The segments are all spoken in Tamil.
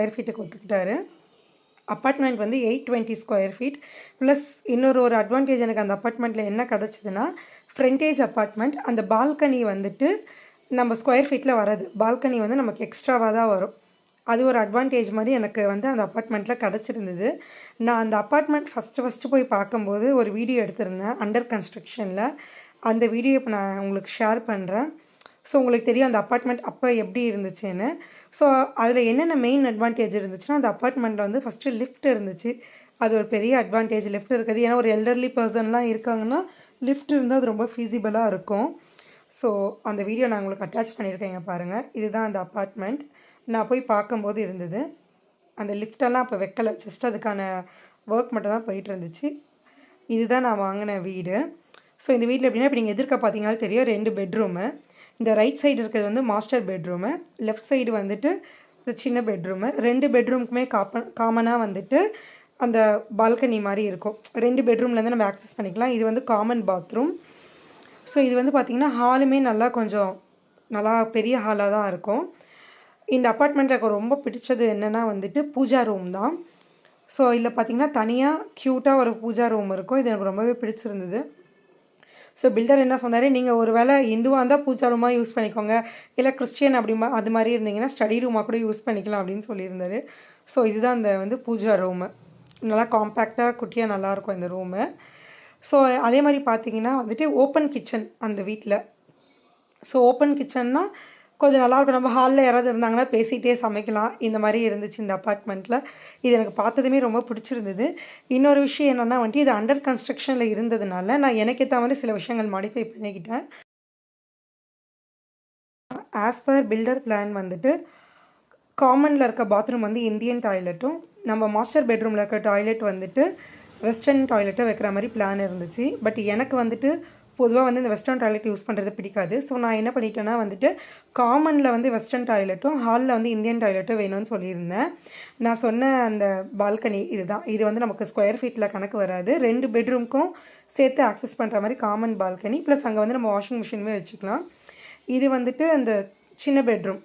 ஸ்கொயர் ஃபீட்டுக்கு ஒத்துக்கிட்டாரு. அப்பார்ட்மெண்ட் வந்து 820 ஸ்கொயர் ஃபீட் ப்ளஸ் ஒரு அட்வான்டேஜ் எனக்கு அந்த அப்பார்ட்மெண்ட்டில் என்ன கிடச்சிதுன்னா, ஃப்ரண்டேஜ் அப்பார்ட்மெண்ட். அந்த பால்கனி வந்துட்டு நம்ம ஸ்கொயர் ஃபீட்டில் வராது, பால்கனி வந்து நமக்கு எக்ஸ்ட்ராவாக தான் வரும். அது ஒரு அட்வான்டேஜ் மாதிரி எனக்கு வந்து அந்த அப்பார்ட்மெண்ட்டில் கிடச்சிருந்தது. நான் அந்த அப்பார்ட்மெண்ட் ஃபஸ்ட்டு போய் பார்க்கும்போது ஒரு வீடியோ எடுத்திருந்தேன் அண்டர் கன்ஸ்ட்ரக்ஷனில். அந்த வீடியோ இப்போ நான் உங்களுக்கு ஷேர் பண்ணுறேன். ஸோ உங்களுக்கு தெரியும் அந்த அப்பார்ட்மெண்ட் அப்போ எப்படி இருந்துச்சுன்னு. ஸோ அதில் என்னென்ன மெயின் அட்வான்டேஜ் இருந்துச்சுன்னா, அந்த அப்பார்ட்மெண்ட்டில் வந்து ஃபஸ்ட்டு லிஃப்ட் இருந்துச்சு. அது ஒரு பெரிய அட்வான்டேஜ், லிஃப்ட் இருக்குது. ஏன்னா ஒரு எல்டர்லி பர்சன்லாம் இருக்காங்கன்னா லிஃப்ட் இருந்தால் அது ரொம்ப ஃபீஸிபிளாக இருக்கும். ஸோ அந்த வீடியோ நான் உங்களுக்கு அட்டாச் பண்ணியிருக்கேங்க பாருங்கள். இதுதான் அந்த அப்பார்ட்மெண்ட் நான் போய் பார்க்கும்போது இருந்தது. அந்த லிஃப்டெல்லாம் அப்போ வைக்கலை, ஜஸ்ட் அதுக்கான ஒர்க் மட்டும் தான் போயிட்டு இருந்துச்சு. இதுதான் நான் வாங்கின வீடு. ஸோ இந்த வீட்டில் எப்படின்னா, இப்போ நீங்கள் எதிர்க்க பார்த்தீங்கன்னாலும் தெரியும் 2 பெட்ரூமு. இந்த ரைட் சைடு இருக்கிறது வந்து மாஸ்டர் பெட்ரூமு, லெஃப்ட் சைடு வந்துட்டு சின்ன பெட்ரூமு. 2 பெட்ரூமுக்குமே காமனாக வந்துட்டு அந்த பால்கனி மாதிரி இருக்கும். 2 பெட்ரூம்லேருந்து நம்ம ஆக்சஸ் பண்ணிக்கலாம். இது வந்து காமன் பாத்ரூம். ஸோ இது வந்து பார்த்திங்கன்னா ஹாலுமே நல்லா பெரிய ஹாலாக தான் இருக்கும். இந்த அப்பார்ட்மெண்ட்டில் எனக்கு ரொம்ப பிடிச்சது என்னென்னா வந்துட்டு பூஜா ரூம் தான். ஸோ இதில் பார்த்திங்கன்னா தனியாக க்யூட்டாக ஒரு பூஜா ரூம் இருக்கும். இது எனக்கு ரொம்பவே பிடிச்சிருந்தது. ஸோ பில்டர் என்ன சொன்னார், நீங்கள் ஒரு வேளை இந்துவாக இருந்தால் பூஜா ரூமாக யூஸ் பண்ணிக்கோங்க, இல்லை கிறிஸ்டியன் அது மாதிரி இருந்தீங்கன்னா ஸ்டடி ரூமாக கூட யூஸ் பண்ணிக்கலாம் அப்படின்னு சொல்லியிருந்தாரு. ஸோ இதுதான் இந்த வந்து பூஜா ரூமு. நல்லா காம்பேக்டாக குட்டியாக நல்லாயிருக்கும் இந்த ரூமு. ஸோ அதே மாதிரி பார்த்தீங்கன்னா வந்துட்டு ஓப்பன் கிச்சன் அந்த வீட்டில். ஸோ ஓப்பன் கிச்சன்னா கொஞ்சம் நல்லாயிருக்கும். நம்ம ஹாலில் யாராவது இருந்தாங்கன்னா பேசிகிட்டே சமைக்கலாம். இந்த மாதிரி இருந்துச்சு இந்த அப்பார்ட்மெண்ட்டில். இது எனக்கு பார்த்ததுமே ரொம்ப பிடிச்சிருந்தது. இன்னொரு விஷயம் என்னென்னா வந்துட்டு இது அண்டர் கன்ஸ்ட்ரக்ஷனில் இருந்ததுனால நான் எனக்கு ஏற்ற மாதிரி சில விஷயங்கள் மாடிஃபை பண்ணிக்கிட்டேன். ஆஸ் பர் பில்டர் பிளான் வந்துட்டு காமனில் இருக்க பாத்ரூம் வந்து இந்தியன் டாய்லெட்டும், நம்ம மாஸ்டர் பெட்ரூமில் இருக்க டாய்லெட் வந்துட்டு வெஸ்டர்ன் டாய்லெட்டை வைக்கிற மாதிரி பிளான் இருந்துச்சு. பட் எனக்கு வந்துட்டு பொதுவாக வந்து இந்த வெஸ்டர்ன் டாய்லெட் யூஸ் பண்ணுறது பிடிக்காது. ஸோ நான் என்ன பண்ணிட்டேன்னா வந்துட்டு காமனில் வந்து வெஸ்டர்ன் டாய்லெட்டும் ஹாலில் வந்து இந்தியன் டாய்லெட்டும் வேணும்னு சொல்லியிருந்தேன். நான் சொன்ன அந்த பால்கனி இதுதான். இது வந்து நமக்கு ஸ்கொயர் ஃபீட்டில் கணக்கு வராது. 2 பெட்ரூம்க்கும் சேர்த்து ஆக்சஸ் பண்ணுற மாதிரி காமன் பால்கனி, ப்ளஸ் அங்கே வந்து நம்ம வாஷிங் மிஷினுமே வச்சுக்கலாம். இது வந்துட்டு அந்த சின்ன பெட்ரூம்.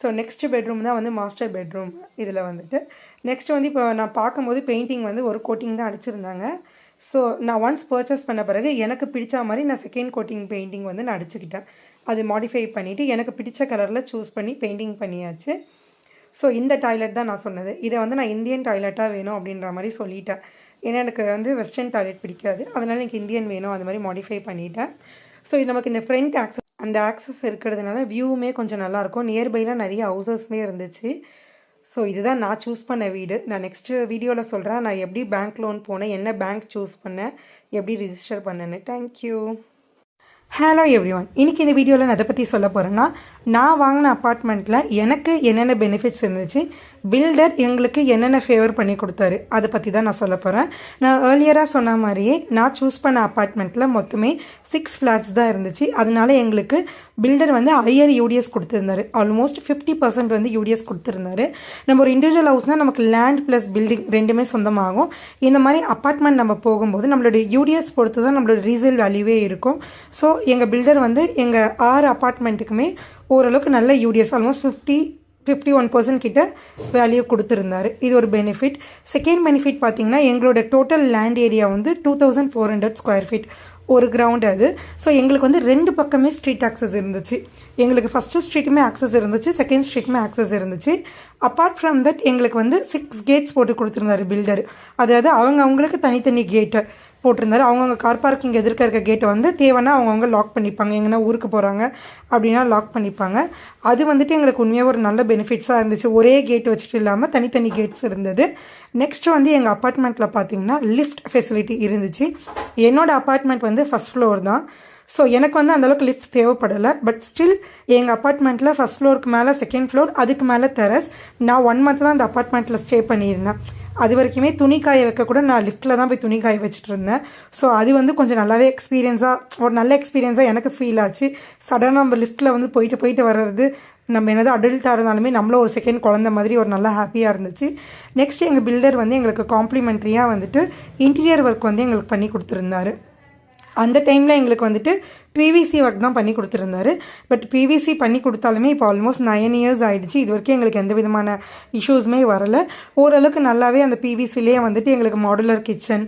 ஸோ நெக்ஸ்ட் பெட்ரூம் தான் வந்து மாஸ்டர் பெட்ரூம். இதில் வந்துட்டு நெக்ஸ்ட் வந்து இப்போ நான் பார்க்கும்போது பெயிண்டிங் வந்து ஒரு கோட்டிங் தான் அடிச்சிருந்தாங்க. ஸோ நான் ஒன்ஸ் பர்ச்சேஸ் பண்ண பிறகு எனக்கு பிடிச்ச மாதிரி நான் செகண்ட் கோட்டிங் பெயிண்டிங் வந்து நான் அடிச்சுக்கிட்டேன். அது மாடிஃபை பண்ணிவிட்டு எனக்கு பிடிச்ச கலரில் சூஸ் பண்ணி பெயிண்டிங் பண்ணியாச்சு. ஸோ இந்த டாய்லெட் தான் நான் சொன்னது. இதை வந்து நான் இந்தியன் டாய்லெட்டாக வேணும் அப்படின்ற மாதிரி சொல்லிட்டேன். ஏன்னா எனக்கு வந்து வெஸ்டர்ன் டாய்லெட் பிடிக்காது, அதனால் எனக்கு இந்தியன் வேணும், அது மாதிரி மாடிஃபை பண்ணிட்டேன். ஸோ இது நமக்கு இந்த ஃப்ரண்ட் ஆக்சஸ் இருக்கிறதுனால வியூவுமே கொஞ்சம் நல்லாயிருக்கும். நியர்பைலாம் நிறைய ஹவுசஸ்மே இருந்துச்சு. ஸோ இதுதான் நான் சூஸ் பண்ண வீடு. நான் நெக்ஸ்ட்டு வீடியோவில் சொல்கிறேன் நான் எப்படி பேங்க் லோன் போனேன், என்ன பேங்க் சூஸ் பண்ணேன், எப்படி ரிஜிஸ்டர் பண்ணேன்னு. தேங்க்யூ. Hello everyone. இன்றைக்கி இந்த வீடியோவில் நான் அதை பற்றி சொல்ல போகிறேன்னா, நான் வாங்கின அப்பார்ட்மெண்ட்டில் எனக்கு என்னென்ன பெனிஃபிட்ஸ் இருந்துச்சு, பில்டர் எங்களுக்கு என்னென்ன ஃபேவர் பண்ணி கொடுத்தாரு, அதை பற்றி தான் நான் சொல்ல போகிறேன். நான் ஏர்லியராக சொன்ன மாதிரியே நான் சூஸ் பண்ண அப்பார்ட்மெண்ட்டில் மொத்தமே 6 ஃப்ளாட்ஸ் தான் இருந்துச்சு. அதனால எங்களுக்கு பில்டர் வந்து ஹையர் யூடிஎஸ் கொடுத்துருந்தாரு. ஆல்மோஸ்ட் 50% வந்து யூடிஎஸ் கொடுத்துருந்தாரு. நம்ம ஒரு இண்டிவிஜுவல் ஹவுஸ்னால் நமக்கு லேண்ட் ப்ளஸ் பில்டிங் ரெண்டுமே சொந்தமாகும். இந்த மாதிரி அப்பார்ட்மெண்ட் நம்ம போகும்போது நம்மளுடைய யூடிஎஸ் பொறுத்து தான் நம்மளோட ரீசேல் வேல்யூவே இருக்கும். ஸோ எங்கள் பில்டர் வந்து எங்கள் 6 அப்பார்ட்மெண்ட்டுக்குமே ஓரளவுக்கு நல்ல யூடிஎஸ் ஆல்மோஸ்ட் 51% கிட்ட வேல்யூ கொடுத்துருந்தாரு. இது ஒரு பெனிஃபிட். செகண்ட் பெனிஃபிட் பார்த்தீங்கன்னா, எங்களோட டோட்டல் லேண்ட் ஏரியா வந்து 2400 ஸ்கொயர் ஃபீட், ஒரு கிரவுண்ட் அது. ஸோ எங்களுக்கு வந்து 2 பக்கமே ஸ்ட்ரீட் ஆக்சஸ் இருந்துச்சு. எங்களுக்கு ஃபஸ்ட்டு ஸ்ட்ரீட்டுமே ஆக்சஸ் இருந்துச்சு, செகண்ட் ஸ்ட்ரீட்டுமே ஆக்சஸ் இருந்துச்சு. அப்பார்ட் ஃப்ரம் தட் எங்களுக்கு வந்து 6 கேட்ஸ் போட்டு கொடுத்துருந்தாரு பில்டர். அதாவது அவங்களுக்கு தனித்தனி கேட்டு போட்டிருந்தாரு. அவங்கவுங்க கார் பார்க்கிங் எதிர்க்க இருக்க கேட்டை வந்து தேவைன்னா அவங்கவுங்க லாக் பண்ணிப்பாங்க. எங்கன்னா ஊருக்கு போகிறாங்க அப்படின்னா லாக் பண்ணிப்பாங்க. அது வந்துட்டு எங்களுக்கு உண்மையாக ஒரு நல்ல பெனிஃபிட்ஸாக இருந்துச்சு. ஒரே கேட் வச்சுட்டு இல்லாமல் தனித்தனி கேட்ஸ் இருந்தது. நெக்ஸ்ட் வந்து எங்கள் அப்பார்ட்மெண்ட்டில் பார்த்தீங்கன்னா லிஃப்ட் ஃபெசிலிட்டி இருந்துச்சு. என்னோட அப்பார்ட்மெண்ட் வந்து ஃபஸ்ட் ஃப்ளோர் தான். ஸோ எனக்கு வந்து அந்தளவுக்கு லிஃப்ட் தேவைப்படலை. பட் ஸ்டில் எங்கள் அப்பார்ட்மெண்ட்டில் ஃபஸ்ட் ஃப்ளோருக்கு மேலே செகண்ட் ஃப்ளோர், அதுக்கு மேலே டெரஸ். நான் 1 month தான் அந்த அப்பார்ட்மெண்ட்டில் ஸ்டே பண்ணியிருந்தேன். அது வரைக்குமே துணி காய வைக்க கூட நான் லிஃப்ட்டில் தான் போய் துணி காய வச்சுட்டு இருந்தேன். ஸோ அது வந்து கொஞ்சம் நல்லாவே ஒரு நல்ல எக்ஸ்பீரியன்ஸாக எனக்கு ஃபீல் ஆச்சு. சடனாக நம்ம லிஃப்ட்டில் வந்து போயிட்டு வர்றது, நம்ம என்னது அடல்ட்டாக இருந்தாலுமே நம்மளும் ஒரு செகண்ட் குழந்த மாதிரி ஒரு நல்லா ஹாப்பியாக இருந்துச்சு. நெக்ஸ்ட் எங்கள் பில்டர் வந்து எங்களுக்கு காம்ப்ளிமெண்ட்ரியாக வந்துட்டு இன்டீரியர் ஒர்க் வந்து எங்களுக்கு பண்ணி கொடுத்துருந்தாரு. அந்த டைமில் எங்களுக்கு வந்துட்டு பிவிசி ஒர்க் தான் பண்ணி கொடுத்துருந்தாரு. பட் பிவிசி பண்ணி கொடுத்தாலுமே இப்போ ஆல்மோஸ்ட் 9 இயர்ஸ் ஆகிடுச்சு. இது வரைக்கும் எங்களுக்கு எந்த விதமான இஷ்யூஸுமே வரலை. ஓரளவுக்கு நல்லாவே அந்த பிவிசிலேயே வந்துட்டு எங்களுக்கு மாடுலர் கிச்சன்,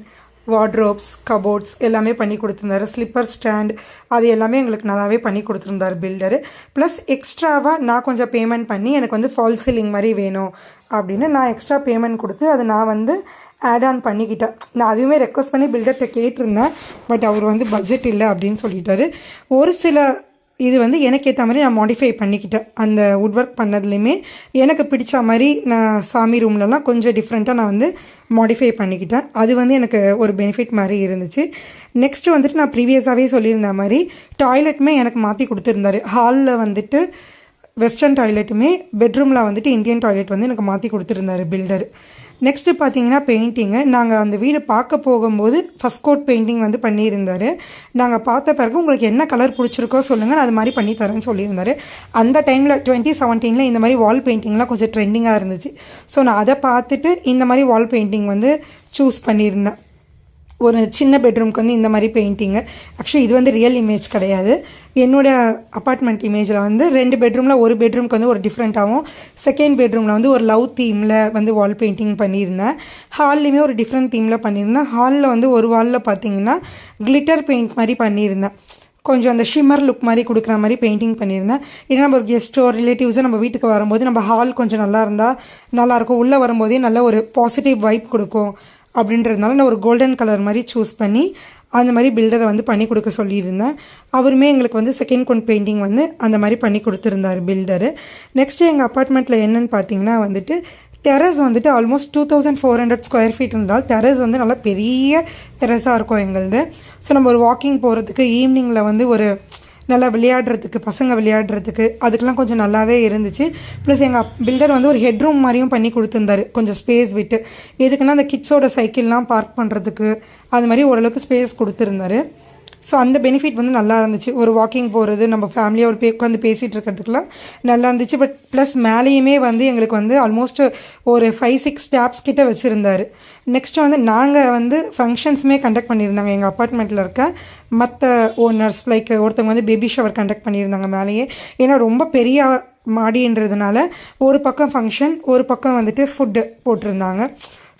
வார்ட்ரோப்ஸ், கபோர்ட்ஸ் எல்லாமே பண்ணி கொடுத்துருந்தாரு. ஸ்லிப்பர் ஸ்டாண்ட் அது எல்லாமே எங்களுக்கு நல்லாவே பண்ணி கொடுத்துருந்தாரு பில்டரு. ப்ளஸ் எக்ஸ்ட்ராவாக நான் கொஞ்சம் பேமெண்ட் பண்ணி எனக்கு வந்து ஃபால் சீலிங் மாதிரி வேணும் அப்படின்னு நான் எக்ஸ்ட்ரா பேமெண்ட் கொடுத்து அதை நான் வந்து ஆட் ஆன் பண்ணிக்கிட்டேன். நான் அதுவுமே ரெக்வஸ்ட் பண்ணி பில்டர்கிட்ட கேட்டிருந்தேன். பட் அவர் வந்து பட்ஜெட் இல்லை அப்படின்னு சொல்லிட்டாரு. ஒரு சில இது வந்து எனக்கு ஏற்ற மாதிரி நான் மாடிஃபை பண்ணிக்கிட்டேன். அந்த வுட் ஒர்க் பண்ணதுலேயுமே எனக்கு பிடிச்ச மாதிரி நான் சாமி ரூம்லலாம் கொஞ்சம் டிஃப்ரெண்ட்டாக நான் வந்து மாடிஃபை பண்ணிக்கிட்டேன். அது வந்து எனக்கு ஒரு பெனிஃபிட் மாதிரி இருந்துச்சு. நெக்ஸ்ட்டு வந்துட்டு நான் ப்ரீவியஸாகவே சொல்லியிருந்த மாதிரி டாய்லெட்டுமே எனக்கு மாற்றி கொடுத்துருந்தாரு. ஹாலில் வந்துட்டு வெஸ்டர்ன் டாய்லெட்டுமே, பெட்ரூமில் வந்துட்டு இந்தியன் டாய்லெட் வந்து எனக்கு மாற்றி கொடுத்துருந்தாரு பில்டர். நெக்ஸ்ட்டு பார்த்தீங்கன்னா பெயிண்டிங்கு. நாங்கள் அந்த வீடு பார்க்க போகும்போது ஃபஸ்ட் கோட் பெயிண்டிங் வந்து பண்ணியிருந்தார். நாங்கள் பார்த்த பிறகு உங்களுக்கு என்ன கலர் பிடிச்சிருக்கோ சொல்லுங்கள், நான் அது மாதிரி பண்ணி தரேன்னு சொல்லியிருந்தார். அந்த டைமில் 2017 இந்த மாதிரி வால் பெயிண்டிங்லாம் கொஞ்சம் ட்ரெண்டிங்காக இருந்துச்சு. ஸோ நான் அதை பார்த்துட்டு இந்த மாதிரி வால் பெயிண்டிங் வந்து சூஸ் பண்ணியிருந்தேன். ஒரு சின்ன பெட்ரூம்க்கு வந்து இந்த மாதிரி பெயிண்டிங்கு. ஆக்சுவலி இது வந்து ரியல் இமேஜ் கிடையாது. என்னோடய அப்பார்ட்மெண்ட் இமேஜில் வந்து 2 பெட்ரூமில் ஒரு பெட்ரூம்க்கு வந்து ஒரு டிஃப்ரெண்ட்டாகவும், செகண்ட் பெட்ரூமில் வந்து ஒரு லவ் தீமில் வந்து வால் பெயிண்டிங் பண்ணியிருந்தேன். ஹால்லையுமே ஒரு டிஃப்ரெண்ட் தீமில் பண்ணியிருந்தேன். ஹாலில் வந்து ஒரு வாலில் பார்த்தீங்கன்னா கிளிட்டர் பெயிண்ட் மாதிரி பண்ணியிருந்தேன். கொஞ்சம் அந்த ஷிம்மர் லுக் மாதிரி கொடுக்குற மாதிரி பெயிண்டிங் பண்ணியிருந்தேன். ஏன்னா நம்ம ஒரு கெஸ்ட்டோ ரிலேட்டிவ்ஸோ நம்ம வீட்டுக்கு வரும்போது நம்ம ஹால் கொஞ்சம் நல்லா இருந்தால் நல்லாயிருக்கும். உள்ளே வரும்போதே நல்ல ஒரு பாசிட்டிவ் வைப் கொடுக்கும் அப்படின்றதுனால நான் ஒரு கோல்டன் கலர் மாதிரி சூஸ் பண்ணி அந்த மாதிரி பில்டரை வந்து பண்ணி கொடுக்க சொல்லியிருந்தேன். அவருமே எங்களுக்கு வந்து செகண்ட் கோட் பெயிண்டிங் வந்து அந்த மாதிரி பண்ணி கொடுத்துருந்தார் பில்டரு. நெக்ஸ்ட்டு எங்கள் அப்பார்ட்மெண்ட்டில் என்னென்னு பார்த்தீங்கன்னா வந்துட்டு டெரஸ் வந்துட்டு ஆல்மோஸ்ட் 2400 ஸ்கொயர் ஃபீட் இருந்தால் டெரஸ் வந்து நல்லா பெரிய டெரஸாக இருக்கும் எங்களுது. ஸோ நம்ம ஒரு வாக்கிங் போகிறதுக்கு, ஈவினிங்கில் வந்து ஒரு நல்லா விளையாடுறதுக்கு, பசங்க விளையாடுறதுக்கு அதுக்கெலாம் கொஞ்சம் நல்லாவே இருந்துச்சு. ப்ளஸ் எங்கள் பில்டர் வந்து ஒரு ஹெட்ரூம் மாதிரியும் பண்ணி கொடுத்துருந்தாரு, கொஞ்சம் ஸ்பேஸ் விட்டு. எதுக்குன்னா அந்த கிட்ஸோட சைக்கிள்லாம் பார்க் பண்ணுறதுக்கு அது மாதிரி ஓரளவுக்கு ஸ்பேஸ் கொடுத்துருந்தாரு. ஸோ அந்த பெனிஃபிட் வந்து நல்லா இருந்துச்சு. ஒரு வாக்கிங் போகிறது, நம்ம ஃபேமிலியாக ஒரு உட்காந்து பேசிகிட்டு இருக்கிறதுக்குலாம் நல்லா இருந்துச்சு. பட் ப்ளஸ் மேலேயுமே வந்து எங்களுக்கு வந்து ஆல்மோஸ்ட் ஒரு 5-6 ஸ்டாப்ஸ் கிட்ட வச்சுருந்தாரு. நெக்ஸ்ட்டு வந்து நாங்கள் வந்து ஃபங்க்ஷன்ஸுமே கண்டக்ட் பண்ணியிருந்தாங்க. எங்கள் அப்பார்ட்மெண்ட்டில் இருக்க மற்ற ஓனர்ஸ் லைக் ஒருத்தவங்க வந்து பேபி ஷவர் கண்டக்ட் பண்ணியிருந்தாங்க மேலேயே. ஏன்னா ரொம்ப பெரிய மாடின்றதுனால ஒரு பக்கம் ஃபங்க்ஷன், ஒரு பக்கம் வந்துட்டு ஃபுட்டு போட்டிருந்தாங்க.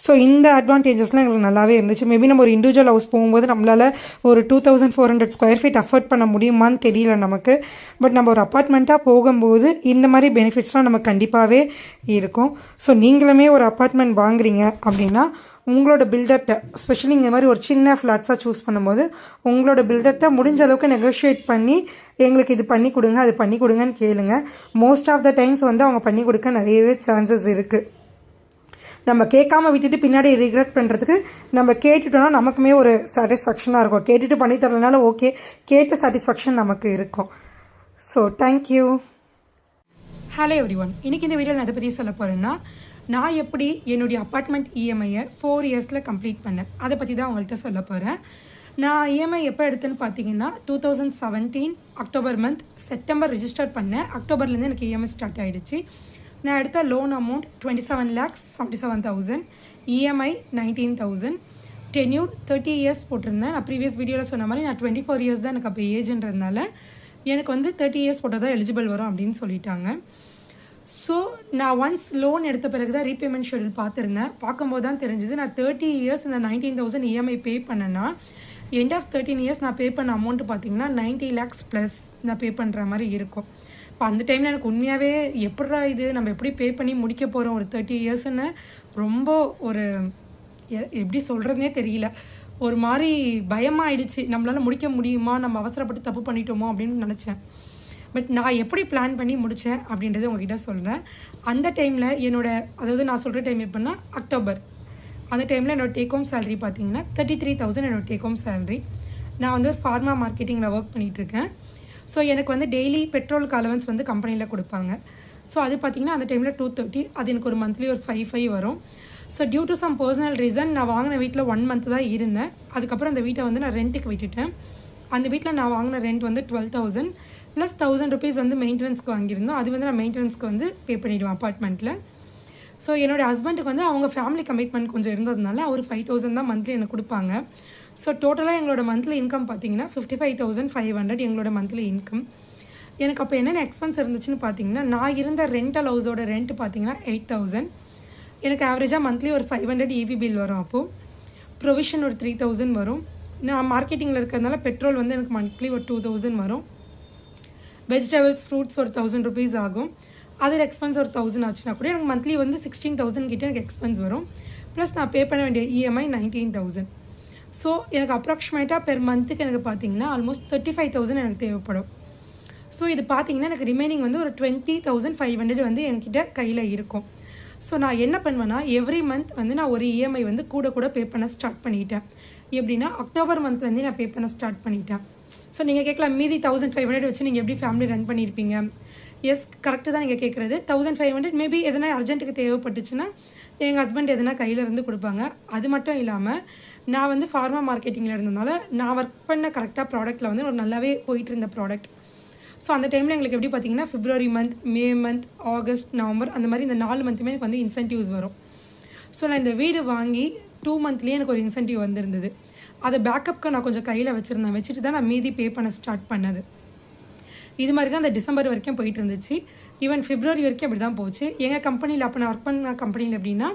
ஸோ இந்த அட்வான்டேஜஸ்லாம் எங்களுக்கு நல்லாவே இருந்துச்சு. மேபி நம்ம ஒரு இண்டிவிஜுவல் ஹவுஸ் போகும்போது நம்மளால் ஒரு 2400 ஸ்கொயர் ஃபீட் அஃபோர்ட் பண்ண முடியுமான்னு தெரியல நமக்கு. பட் நம்ம ஒரு அப்பார்ட்மெண்ட்டாக போகும்போது இந்த மாதிரி பெனிஃபிட்ஸ்லாம் நமக்கு கண்டிப்பாகவே இருக்கும். ஸோ நீங்களுமே ஒரு அப்பார்ட்மெண்ட் வாங்குறீங்க அப்படின்னா உங்களோட பில்டர்கிட்ட, ஸ்பெஷலி இந்த மாதிரி ஒரு சின்ன ஃப்ளாட்ஸாக சூஸ் பண்ணும்போது உங்களோட பில்டர்கிட்ட முடிஞ்ச அளவுக்கு நெகோஷியேட் பண்ணி எங்களுக்கு இது பண்ணி கொடுங்க, அது பண்ணி கொடுங்கன்னு கேளுங்க. மோஸ்ட் ஆஃப் த டைம்ஸ் வந்து அவங்க பண்ணி கொடுக்க நிறையவே சான்சஸ் இருக்குது. நம்ம கேட்காம விட்டுட்டு பின்னாடி ரிக்ரெட் பண்ணுறதுக்கு நம்ம கேட்டுட்டோம்னா நமக்குமே ஒரு சாட்டிஸ்ஃபேக்ஷனாக இருக்கும். கேட்டுட்டு பண்ணி தரலனால ஓகே, கேட்ட சாட்டிஸ்ஃபேக்ஷன் நமக்கு இருக்கும். So thank you. Hello everyone. இன்றைக்கி இந்த வீடியோவில் நான் அதை பற்றி சொல்ல போகிறேன்னா, நான் எப்படி என்னுடைய அப்பார்ட்மெண்ட் இஎம்ஐயை 4 இயர்ஸில் கம்ப்ளீட் பண்ணேன் அதை பற்றி தான் உங்கள்கிட்ட சொல்ல போகிறேன். நான் இஎம்ஐ எப்போ எடுத்தேன்னு பார்த்தீங்கன்னா 2017 அக்டோபர் மந்த், செப்டம்பர் ரிஜிஸ்டர் பண்ணேன். அக்டோபர்லேருந்து எனக்கு இஎம்ஐ ஸ்டார்ட் ஆகிடுச்சு. நான் எடுத்த loan amount 27,77,000, EMI 19,000, tenure 30 years போட்டிருந்தேன். நான் ப்ரீவியஸ் வீடியோவில் சொன்ன மாதிரி நான் 24 இயர்ஸ் தான் எனக்கு அப்போ ஏஜ்ன்றதுனால எனக்கு வந்து 30 இயர்ஸ் போட்டால் தான் எலிஜிபிள் வரும் அப்படின்னு சொல்லிட்டாங்க. ஸோ நான் ஒன்ஸ் லோன் எடுத்த பிறகு தான் ரீபேமெண்ட் ஷெடியூல் பார்த்துருந்தேன். பார்க்கும்போது தான் தெரிஞ்சுது நான் 30 இயர்ஸ் இந்த 19,000 இஎம்ஐ பே பண்ணேன்னா எண்ட் ஆஃப் 13 இயர்ஸ் நான் பே பண்ண அமௌண்ட் பார்த்தீங்கன்னா 90 lakhs ப்ளஸ் நான் பே பண்ணுற மாதிரி இருக்கும். இப்போ அந்த டைமில் எனக்கு உண்மையாகவே எப்படா இது நம்ம எப்படி பே பண்ணி முடிக்க போகிறோம் ஒரு 30 இயர்ஸ்ன்னு ரொம்ப ஒரு எப்படி சொல்கிறதுனே தெரியல, ஒரு மாதிரி பயமாகிடுச்சு. நம்மளால் முடிக்க முடியுமா, நம்ம அவசரப்பட்டு தப்பு பண்ணிட்டோமோ அப்படின்னு நினச்சேன். பட் நான் எப்படி பிளான் பண்ணி முடித்தேன் அப்படின்றத உங்ககிட்ட சொல்கிறேன். அந்த டைமில் அதாவது நான் சொல்கிற டைம் எப்படின்னா அக்டோபர், அந்த டைமில் என்னோடய டேக் ஹோம் சேலரி பார்த்தீங்கன்னா 33,000 என்னோடய டேக் ஹோம் சேலரி. நான் வந்து ஃபார்மா மார்க்கெட்டிங்கில் ஒர்க் பண்ணிகிட்ருக்கேன். ஸோ எனக்கு வந்து டெய்லி பெட்ரோலுக்கு அலவன்ஸ் வந்து கம்பெனியில் கொடுப்பாங்க. ஸோ அது பார்த்திங்கன்னா அந்த டைமில் 230, அது எனக்கு ஒரு மந்த்லி ஒரு 5 வரும். So due to some personal reason நான் வாங்கின வீட்டில் 1 month தான் இருந்தேன். அதுக்கப்புறம் அந்த வீட்டை வந்து நான் ரெண்ட்டுக்கு விட்டுட்டேன். அந்த வீட்டில் நான் வாங்கின ரெண்ட் வந்து 12,000 ப்ளஸ் 1,000 rupees வந்து மெயின்டெனன்ஸ்க்கு வாங்கியிருந்தோம். அது வந்து நான் மெயின்டெனன்ஸ்க்கு வந்து பே பண்ணிவிடுவேன் அப்பார்ட்மெண்ட்டில். ஸோ என்னோடய ஹஸ்பண்டுக்கு வந்து அவங்க ஃபேமிலி கமிட்மெண்ட் கொஞ்சம் இருந்ததுனால அவர் 5,000 தான் மந்த்லி எனக்கு கொடுப்பாங்க. ஸோ டோட்டலாக எங்களோட மந்த்லி இன்கம் பார்த்தீங்கன்னா 55,500 எங்களோட மந்த்லி இன்கம். எனக்கு அப்போ என்னென்ன எக்ஸ்பென்ஸ் இருந்துச்சுன்னு பார்த்தீங்கன்னா, நான் இருந்த ரெண்டல் ஹவுஸோட ரெண்ட் பார்த்தீங்கன்னா 8,000. எனக்கு ஆவரேஜாக மந்த்லி ஒரு 500 EV பில் வரும். அப்போது ப்ரொவிஷன் ஒரு 3,000 வரும். நான் மார்க்கெட்டிங்கில் இருக்கிறதுனால பெட்ரோல் வந்து எனக்கு மந்த்லி ஒரு 2,000 வரும். வெஜிடபிள்ஸ் ஃப்ரூட்ஸ் ஒரு 1,000 rupees ஆகும். அதர் எக்ஸ்பென்ஸ் ஒரு 1,000 ஆச்சுன்னா கூட எனக்கு மந்த்லி வந்து 16,000 கிட்டே எனக்கு எக்ஸ்பென்ஸ் வரும். ப்ளஸ் நான் பே பண்ண வேண்டிய EMI 19,000. ஸோ எனக்கு அப்ராக்சிமேட்டாக பெர் மந்த்துக்கு எனக்கு பார்த்தீங்கன்னா ஆல்மோஸ்ட் 35,000 எனக்கு தேவைப்படும். ஸோ இது பார்த்தீங்கன்னா எனக்கு ரிமைனிங் வந்து ஒரு 20,500 வந்து என்கிட்ட கையில் இருக்கும். ஸோ நான் என்ன பண்ணுவேன்னா, எவ்ரி மந்த் வந்து நான் ஒரு EMI வந்து கூட பே பண்ண ஸ்டார்ட் பண்ணிட்டேன். எப்படின்னா அக்டோபர் மந்த்லேருந்தே நான் பே பண்ண ஸ்டார்ட் பண்ணிட்டேன். ஸோ நீங்கள் கேட்கலாம், மீதி 1,500 வச்சு நீங்கள் எப்படி ஃபேமிலி ரன் பண்ணியிருப்பீங்க? எஸ், கரெக்டு தான் நீங்கள் கேட்குறது. 1,500 மேபி எதனா அர்ஜென்ட்டுக்கு தேவைப்பட்டுச்சுன்னா எங்கள் ஹஸ்பண்ட் எதனா கையில் இருந்து கொடுப்பாங்க. அது மட்டும் இல்லாமல் நான் வந்து ஃபார்மா மார்க்கெட்டிங்கில் இருந்ததுனால நான் ஒர்க் பண்ண கரெக்டாக ப்ராடக்ட்டில் வந்து ஒரு நல்லாவே போயிட்டு இருந்த ப்ராடக்ட். ஸோ அந்த டைமில் எங்களுக்கு எப்படி பார்த்தீங்கன்னா February month, May month, August, November அந்த மாதிரி இந்த 4 மந்த்துமே எனக்கு வந்து இன்சென்டிவ்ஸ் வரும். ஸோ நான் இந்த வீடு வாங்கி 2 மந்த்லேயே எனக்கு ஒரு இன்சென்டிவ் வந்திருந்தது. அதை பேக்கப்புக்கு நான் கொஞ்சம் கையில் வச்சுட்டு தான் நான் மீதி பே பண்ண ஸ்டார்ட் பண்ணது. இது மாதிரி தான் அந்த டிசம்பர் வரைக்கும் போயிட்டு இருந்துச்சு. ஈவன் February வரைக்கும் அப்படி தான் போச்சு. எங்கள் கம்பெனியில் அப்போ நான் ஒர்க் பண்ண கம்பெனியில் எப்படின்னா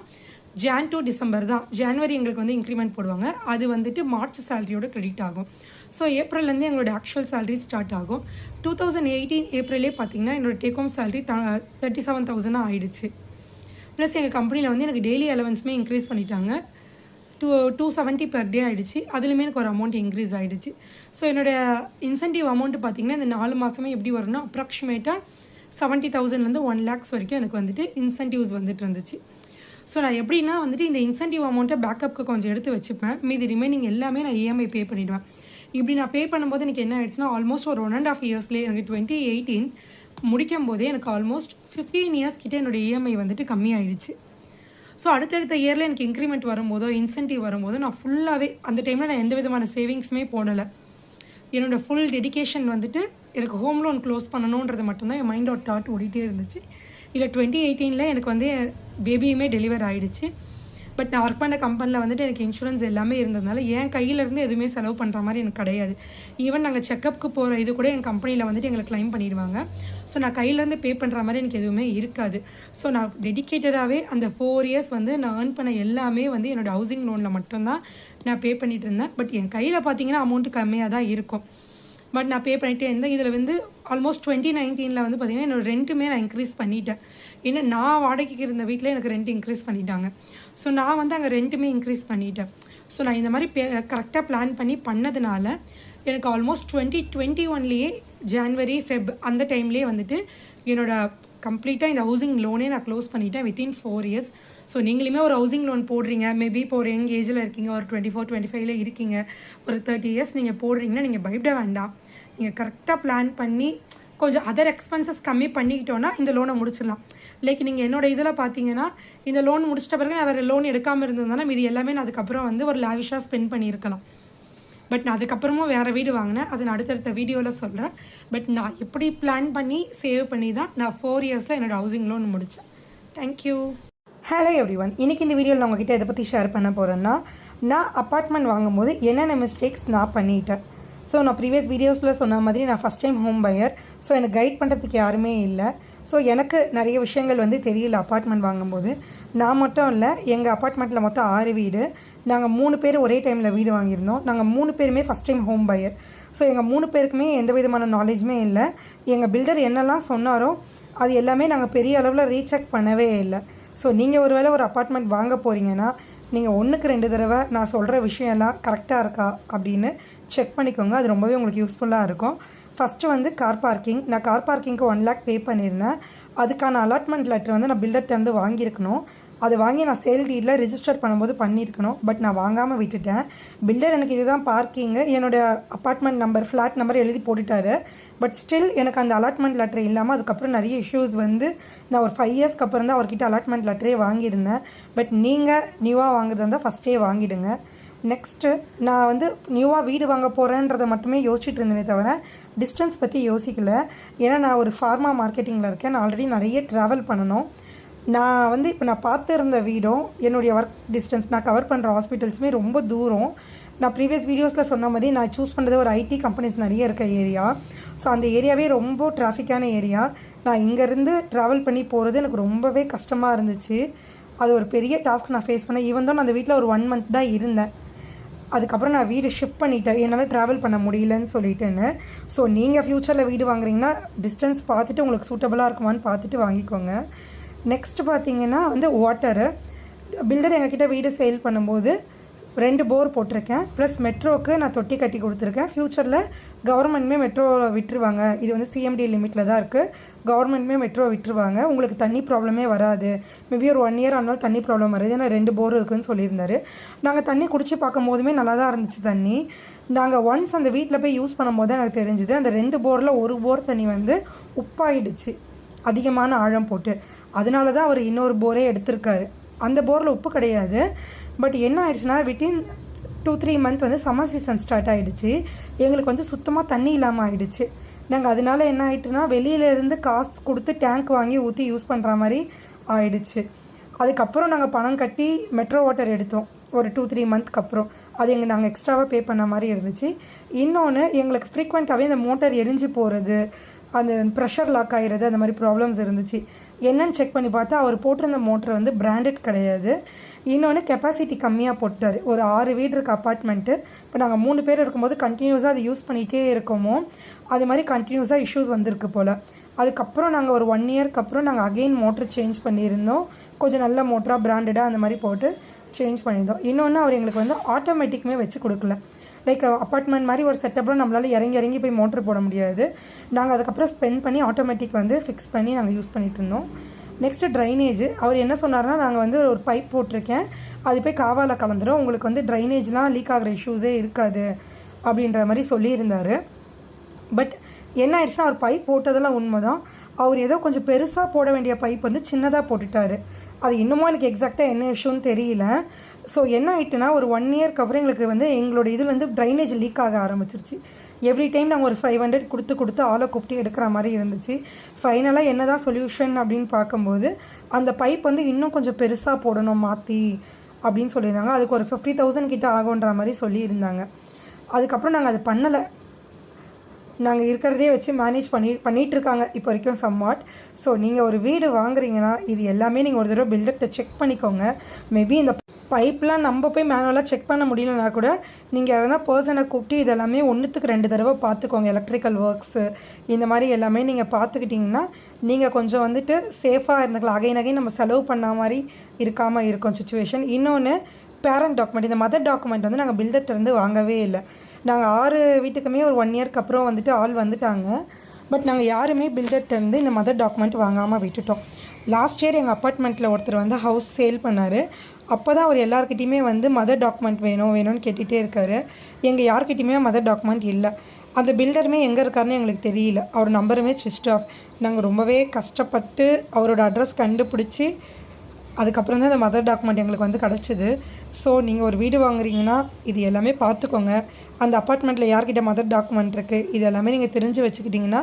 ஜான் டு டிசம்பர் தான். ஜான்வரி எங்களுக்கு வந்து இன்க்ரிமெண்ட் போடுவாங்க. அது வந்துட்டு மார்ச் சேலரியோட கிரெடிட் ஆகும். ஸோ ஏப்ரல்லேருந்து எங்களோட ஆக்சுவல் சேலரி ஸ்டார்ட் ஆகும். 2018 ஏப்ரலே பார்த்தீங்கன்னா என்னோட டேக் ஹோம் சேலரி 37,000 ஆயிடுச்சு. ப்ளஸ் எங்கள் கம்பெனியில் வந்து எனக்கு டெய்லி அலவன்ஸுமே இன்க்ரீஸ் பண்ணிட்டாங்க. 270 per day ஆகிடுச்சு. அதுலேயுமே எனக்கு ஒரு அமௌண்ட் இன்க்ரீஸ் ஆகிடுச்சு. ஸோ என்னோடய இன்சென்டிவ் அமௌண்ட்டு பார்த்திங்கன்னா இந்த 4 மாதமே எப்படி வரும்னா அப்ராக்சிமேட்டாக 70,000லேருந்து 1 lakhs வரைக்கும் எனக்கு வந்துட்டு இன்சென்டிவ்ஸ் வந்துட்டு இருந்துச்சு. ஸோ நான் எப்படின்னா வந்துட்டு இந்த இன்சென்டிவ் அமௌண்ட்டை பேக்கப்புக்கு கொஞ்சம் எடுத்து வச்சுப்பேன். மீதி ரிமைனிங் எல்லாமே நான் EMI பே பண்ணிவிடுவேன். இப்படி நான் பே பண்ணும்போது எனக்கு என்ன ஆயிடுச்சுன்னா ஆல்மோஸ்ட் ஒரு 1.5 yearsலேயே எனக்கு 2018 முடிக்கும் போதே எனக்கு ஆல்மோஸ்ட் 15 years கிட்டே என்னோட EMI வந்துட்டு கம்மியாயிடுச்சு. ஸோ அடுத்தடுத்த இயரில் எனக்கு இன்க்ரிமெண்ட் வரும்போதோ இன்சென்டிவ் வரும்போதோ நான் ஃபுல்லாகவே அந்த டைமில் நான் எந்த விதமான சேவிங்ஸுமே போடலை. என்னோடய ஃபுல் டெடிக்கேஷன் வந்துட்டு எனக்கு ஹோம் லோன் க்ளோஸ் பண்ணணுன்றது மட்டும்தான் என் மைண்டோட தாட் ஓடிட்டே இருந்துச்சு. இல்லை 2018 எனக்கு வந்து பேபியுமே டெலிவர் ஆகிடுச்சு. பட் நான் ஒர்க் பண்ண கம்பெனியில் வந்துட்டு எனக்கு இன்சூரன்ஸ் எல்லாமே இருந்ததுனால என் கையிலேருந்து எதுவுமே செலவு பண்ணுற மாதிரி எனக்கு கிடையாது. ஈவன் நாங்கள் செக்கப்புக்கு போகிற இது கூட என் கம்பெனியில் வந்துட்டு எங்களுக்கு கிளைம் பண்ணிடுவாங்க. ஸோ நான் கையிலேருந்து பே பண்ணுற மாதிரி எனக்கு எதுவுமே இருக்காது. ஸோ நான் டெடிக்கேட்டடாகவே அந்த 4 years வந்து நான் ஏர்ன் பண்ண எல்லாமே வந்து என்னோடய ஹவுசிங் லோனில் மட்டும்தான் நான் பே பண்ணிகிட்டு இருந்தேன். பட் என் கையில் பார்த்தீங்கன்னா அமௌண்ட்டு கம்மியாக தான் இருக்கும். பட் நான் பே பண்ணிகிட்டே இருந்தேன். இதில் வந்து ஆல்மோஸ்ட் 2019 வந்து பார்த்திங்கன்னா என்னோடய ரெண்ட்டுமே நான் இன்க்ரீஸ் பண்ணிட்டேன். ஏன்னா நான் வாடகைக்கு இருந்த வீட்டில் எனக்கு ரெண்ட் இன்க்ரீஸ் பண்ணிட்டாங்க. ஸோ நான் வந்து அங்கே ரெண்ட்டுமே இன்க்ரீஸ் பண்ணிட்டேன். ஸோ நான் இந்த மாதிரி கரெக்டாக பிளான் பண்ணி பண்ணதுனால எனக்கு ஆல்மோஸ்ட் 2021 ஜான்வரி ஃபெப் அந்த டைம்லேயே வந்துட்டு என்னோட கம்ப்ளீட்டாக இந்த ஹவுசிங் லோனே நான் க்ளோஸ் பண்ணிட்டேன் வித்தின் 4 years. ஸோ நீங்களுமே ஒரு ஹவுசிங் லோன் போடுறீங்க, மேபி இப்போ ஒரு யங் ஏஜில் இருக்கீங்க, ஒரு 24-25 இருக்கீங்க, ஒரு 30 years நீங்கள் போடுறீங்கன்னா நீங்கள் பயப்பட வேண்டாம். நீங்கள் கரெக்டாக பிளான் பண்ணி கொஞ்சம் அதர் எக்ஸ்பென்சஸ் கம்மி பண்ணிக்கிட்டோன்னா இந்த லோனை முடிச்சிடலாம். லைக் நீங்கள் என்னோட இதில் பார்த்தீங்கன்னா இந்த லோன் முடிச்சிட்ட பிறகு நான் வேறு லோன் எடுக்காமல் இருந்ததுனால இது எல்லாமே நான் அதுக்கப்புறம் வந்து ஒரு லாவிஷாக ஸ்பெண்ட் பண்ணியிருக்கலாம். பட் நான் அதுக்கப்புறமும் வேறு வீடு வாங்கினேன். அதை நான் அடுத்தடுத்த வீடியோவில் சொல்கிறேன். பட் நான் எப்படி பிளான் பண்ணி சேவ் பண்ணி தான் நான் 4 yearsல என்னோடய ஹவுசிங் லோன் முடித்தேன். தேங்க்யூ. Hello everyone. இன்றைக்கி இந்த வீடியோவில் நான் உங்ககிட்ட எதை பற்றி ஷேர் பண்ண போகிறேன்னா, நான் அப்பார்ட்மெண்ட் வாங்கும்போது என்னென்ன மிஸ்டேக்ஸ் நான் பண்ணிட்டேன். ஸோ நான் ப்ரீவியஸ் வீடியோஸில் சொன்ன மாதிரி நான் first time home pier. So எனக்கு கைட் பண்ணுறதுக்கு யாருமே இல்லை. ஸோ எனக்கு நிறைய விஷயங்கள் வந்து தெரியல அப்பார்ட்மெண்ட் வாங்கும்போது. நான் மட்டும் இல்லை, எங்கள் அப்பார்ட்மெண்ட்டில் மொத்தம் 6 வீடு. நாங்கள் 3 பேர் ஒரே டைமில் வீடு வாங்கியிருந்தோம். நாங்கள் 3 பேருமே first time home pier. So எங்கள் 3 பேருக்குமே எந்த விதமான நாலேஜுமே இல்லை. எங்கள் பில்டர் என்னெல்லாம் சொன்னாரோ அது எல்லாமே நாங்கள் பெரிய அளவில் ரீசெக் பண்ணவே இல்லை. ஸோ நீங்கள் ஒருவேளை ஒரு அப்பார்ட்மெண்ட் வாங்க போகிறீங்கன்னா நீங்கள் 1க்கு 2 தடவை நான் சொல்கிற விஷயம்லாம் கரெக்டாக இருக்கா அப்படின்னு செக் பண்ணிக்கோங்க. அது ரொம்பவே உங்களுக்கு யூஸ்ஃபுல்லாக இருக்கும். ஃபஸ்ட்டு வந்து கார் பார்க்கிங். நான் கார் பார்க்கிங்க்கு 1 lakh பே பண்ணியிருந்தேன். அதுக்கான அலாட்மெண்ட் லெட்டர் வந்து நான் பில்டர்கிட்ட வாங்கியிருக்கணும். அது வாங்கி நான் சேல் டீடில் ரிஜிஸ்டர் பண்ணும்போது பண்ணியிருக்கணும். பட் நான் வாங்காமல் விட்டுட்டேன். பில்டர் எனக்கு இதுதான் பார்க்கிங்கு, என்னோடய அப்பார்ட்மெண்ட் நம்பர், ஃப்ளாட் நம்பர் எழுதி போட்டுட்டாரு. பட் ஸ்டில் எனக்கு அந்த அலாட்மெண்ட் லெட்டர் இல்லாமல் அதுக்கப்புறம் நிறைய இஷ்யூஸ் வந்து நான் ஒரு 5 yearsக்கு அப்புறம் தான் அவர்கிட்ட அலாட்மெண்ட் லெட்டரே வாங்கியிருந்தேன். பட் நீங்கள் நியூவாக வாங்குறதா இருந்தால் ஃபஸ்ட்டே வாங்கிடுங்க. நெக்ஸ்ட்டு நான் வந்து நியூவாக வீடு வாங்க போகிறேன்றதை மட்டுமே யோசிச்சுட்டு இருந்தேனே தவிர டிஸ்டன்ஸ் பற்றி யோசிக்கலை. ஏன்னா நான் ஒரு ஃபார்மா மார்க்கெட்டிங்கில் இருக்கேன். நான் ஆல்ரெடி நிறைய ட்ராவல் பண்ணணும். நான் வந்து இப்போ நான் பார்த்துருந்த வீடும் என்னுடைய ஒர்க் டிஸ்டன்ஸ் நான் கவர் பண்ணுற ஹாஸ்பிட்டல்ஸுமே ரொம்ப தூரம். நான் ப்ரீவியஸ் வீடியோஸில் சொன்ன மாதிரி நான் சூஸ் பண்ணுறது ஒரு ஐடி கம்பெனிஸ் நிறைய இருக்க ஏரியா. ஸோ அந்த ஏரியாவே ரொம்ப டிராஃபிக்கான ஏரியா. நான் இங்கேருந்து ட்ராவல் பண்ணி போகிறது எனக்கு ரொம்பவே கஷ்டமாக இருந்துச்சு. அது ஒரு பெரிய டாஸ்க் நான் ஃபேஸ் பண்ணேன். ஈவன் தான் நான் அந்த வீட்டில் ஒரு 1 month தான் இருந்தேன். அதுக்கப்புறம் நான் வீடு ஷிஃப்ட் பண்ணிட்டேன், என்னால் ட்ராவல் பண்ண முடியலன்னு சொல்லிட்டேன்னு. ஸோ நீங்கள் ஃப்யூச்சரில் வீடு வாங்குறீங்கன்னா டிஸ்டன்ஸ் பார்த்துட்டு உங்களுக்கு சூட்டபுளாக இருக்குமான்னு பார்த்துட்டு வாங்கிக்கோங்க. நெக்ஸ்ட் பார்த்தீங்கன்னா வந்து வாட்டரு. பில்டர் எங்ககிட்ட வீடு சேல் பண்ணும்போது 2 போர் போட்டிருக்கேன். ப்ளஸ் மெட்ரோவுக்கு நான் தொட்டி கட்டி கொடுத்துருக்கேன். ஃப்யூச்சரில் கவர்மெண்ட்மே மெட்ரோ விட்டுருவாங்க. இது வந்து சிஎம்டி லிமிட்டில் தான் இருக்குது. கவர்மெண்ட்மே மெட்ரோ விட்டுருவாங்க. உங்களுக்கு தண்ணி ப்ராப்ளமே வராது. மேபி ஒரு 1 year ஆனாலும் தண்ணி ப்ராப்ளம் வருது. ஏன்னா 2 போர் இருக்குதுன்னு சொல்லியிருந்தாரு. நாங்கள் தண்ணி குடிச்சு பார்க்கும் போதுமே நல்லா தான் இருந்துச்சு தண்ணி. நாங்கள் ஒன்ஸ் அந்த வீட்டில் போய் யூஸ் பண்ணும்போது தான் எனக்கு தெரிஞ்சுது அந்த 2 போரில் 1 போர் தண்ணி வந்து உப்பாயிடுச்சு, அதிகமான ஆழம் போட்டு. அதனால தான் அவர் இன்னொரு போரே எடுத்திருக்காரு. அந்த போரில் உப்பு கிடையாது. பட் என்ன ஆயிடுச்சுன்னா வித்தின் 2-3 month வந்து சம்மர் சீசன் ஸ்டார்ட் ஆகிடுச்சு. எங்களுக்கு வந்து சுத்தமாக தண்ணி இல்லாமல் ஆயிடுச்சு. நாங்கள் அதனால என்ன ஆகிட்டுனா வெளியிலேருந்து காசு கொடுத்து டேங்க் வாங்கி ஊற்றி யூஸ் பண்ணுற மாதிரி ஆயிடுச்சு. அதுக்கப்புறம் நாங்கள் பணம் கட்டி மெட்ரோ வாட்டர் எடுத்தோம் ஒரு 2-3 monthக்கு அப்புறம். அது நாங்கள் எக்ஸ்ட்ராவாக பே பண்ண மாதிரி இருந்துச்சு. இன்னொன்று எங்களுக்கு ஃப்ரீக்வெண்ட்டாகவே இந்த மோட்டர் எரிஞ்சு போகிறது, அந்த ப்ரெஷர் லாக் ஆகிறது, அந்த மாதிரி ப்ராப்ளம்ஸ் இருந்துச்சு. என்னன்னு செக் பண்ணி பார்த்தா அவர் போட்டிருந்த மோட்டர் வந்து பிராண்டட் கிடையாது. இன்னொன்று கெப்பாசிட்டி கம்மியாக போட்டார். ஒரு 6 வீடு இருக்க அப்பார்ட்மெண்ட்டு. இப்போ நாங்கள் 3 பேர் இருக்கும்போது கண்டினியூஸாக அதை யூஸ் பண்ணிகிட்டே இருக்கோமோ அது மாதிரி கண்டினியூஸாக இஷ்யூஸ் வந்திருக்கு போல். அதுக்கப்புறம் நாங்கள் ஒரு 1 yearக்கு அப்புறம் நாங்கள் அகெயின் மோட்ரு சேஞ்ச் பண்ணியிருந்தோம். கொஞ்சம் நல்ல மோட்டராக பிராண்டடாக அந்த மாதிரி போட்டு சேஞ்ச் பண்ணியிருந்தோம். இன்னொன்று அவர் எங்களுக்கு வந்து ஆட்டோமேட்டிக்குமே வச்சு கொடுக்கல. லைக் அப்பார்ட்மெண்ட் மாதிரி ஒரு செட்டப்பில் நம்மளால் இறங்கி போய் மோட்ரு போட முடியாது. நாங்கள் அதுக்கப்புறம் ஸ்பெண்ட் பண்ணி ஆட்டோமேட்டிக் வந்து ஃபிக்ஸ் பண்ணி நாங்கள் யூஸ் பண்ணிகிட்டு இருந்தோம். Next drainage. அவர் என்ன சொன்னார்னா நாங்கள் வந்து ஒரு பைப் போட்டிருக்கேன், அது போய் காவாவில் கலந்துடும், உங்களுக்கு வந்து ட்ரைனேஜ்லாம் லீக் ஆகிற இஷ்யூஸே இருக்காது அப்படின்ற மாதிரி சொல்லியிருந்தார். பட் என்ன ஆயிடுச்சுன்னா அவர் பைப் போட்டதெல்லாம் உண்மை தான். அவர் ஏதோ கொஞ்சம் பெருசாக போட வேண்டிய பைப் வந்து சின்னதாக போட்டுட்டார். அது இன்னமும் எனக்கு எக்ஸாக்டாக என்ன இஷ்யூன்னு தெரியல. ஸோ என்ன ஆகிட்டுனா ஒரு 1 yearக்கு அப்புறம் எங்களுக்கு வந்து எங்களோட இதில் வந்து ட்ரைனேஜ் லீக் ஆக ஆரம்பிச்சிருச்சு. எவ்ரி டைம் நாங்கள் ஒரு 500 கொடுத்து ஆளை கூப்பிட்டு எடுக்கிற மாதிரி இருந்துச்சு. ஃபைனலாக என்ன தான் சொல்யூஷன் அப்படின்னு பார்க்கும்போது அந்த பைப் வந்து இன்னும் கொஞ்சம் பெருசாக போடணும் மாற்றி அப்படின்னு சொல்லியிருந்தாங்க. அதுக்கு ஒரு 50,000 கிட்ட ஆகுன்ற மாதிரி சொல்லியிருந்தாங்க. அதுக்கப்புறம் நாங்கள் அது பண்ணலை. நாங்கள் இருக்கிறதே வச்சு மேனேஜ் பண்ணிகிட்ருக்காங்க இப்போ வரைக்கும் சம்வாட். ஸோ நீங்கள் ஒரு வீடு வாங்குறீங்கன்னா இது எல்லாமே நீங்கள் ஒரு தடவை பில்டர்கிட்ட செக் பண்ணிக்கோங்க. மேபி இந்த பைப்லாம் நம்ம போய் மேனுவலாக செக் பண்ண முடியலனா கூட நீங்கள் எதனா பர்சனை கூப்பிட்டு இதெல்லாமே 1க்கு 2 தடவை பார்த்துக்கோங்க. எலக்ட்ரிக்கல் ஒர்க்ஸு இந்த மாதிரி எல்லாமே நீங்கள் பார்த்துக்கிட்டிங்கன்னா நீங்கள் கொஞ்சம் வந்துட்டு சேஃபாக இருந்துக்கலாம். அகைன் நம்ம செலவு பண்ண மாதிரி இருக்காமல் இருக்கும் சுச்சுவேஷன். இன்னொன்று பேரண்ட் டாக்குமெண்ட், இந்த மதர் டாக்குமெண்ட் வந்து நாங்கள் பில்டர்கிட்ட இருந்து வாங்கவே இல்லை. நாங்கள் 6 வீட்டுக்குமே ஒரு 1 yearக்கு அப்புறம் வந்துட்டு ஆள் வந்துட்டாங்க. பட் நாங்கள் யாருமே பில்டர்கிட்ட இருந்து இந்த மதர் டாக்குமெண்ட் வாங்காமல் விட்டுட்டோம். லாஸ்ட் இயர் எங்கள் அப்பார்ட்மெண்ட்டில் ஒருத்தர் வந்து ஹவுஸ் சேல் பண்ணார். அப்போ தான் அவர் எல்லாருக்கிட்டையுமே வந்து மதர் டாக்குமெண்ட் வேணும்னு கேட்டுகிட்டே இருக்கார். எங்கள் யார்கிட்டையுமே மதர் டாக்குமெண்ட் இல்லை. அந்த பில்டருமே எங்கே இருக்காருன்னு எங்களுக்கு தெரியல. அவர் நம்பருமே ஸ்விட்ச் ஆஃப். நாங்கள் ரொம்பவே கஷ்டப்பட்டு அவரோட அட்ரஸ் கண்டுபிடிச்சி அதுக்கப்புறம் தான் அந்த மதர் டாக்குமெண்ட் எங்களுக்கு வந்து கிடச்சிது. ஸோ நீங்கள் ஒரு வீடு வாங்குறீங்கன்னா இது எல்லாமே பார்த்துக்கோங்க. அந்த அப்பார்ட்மெண்ட்டில் யார்கிட்ட மதர் டாக்குமெண்ட் இருக்குது இது எல்லாமே நீங்கள் தெரிஞ்சு வச்சுக்கிட்டிங்கன்னா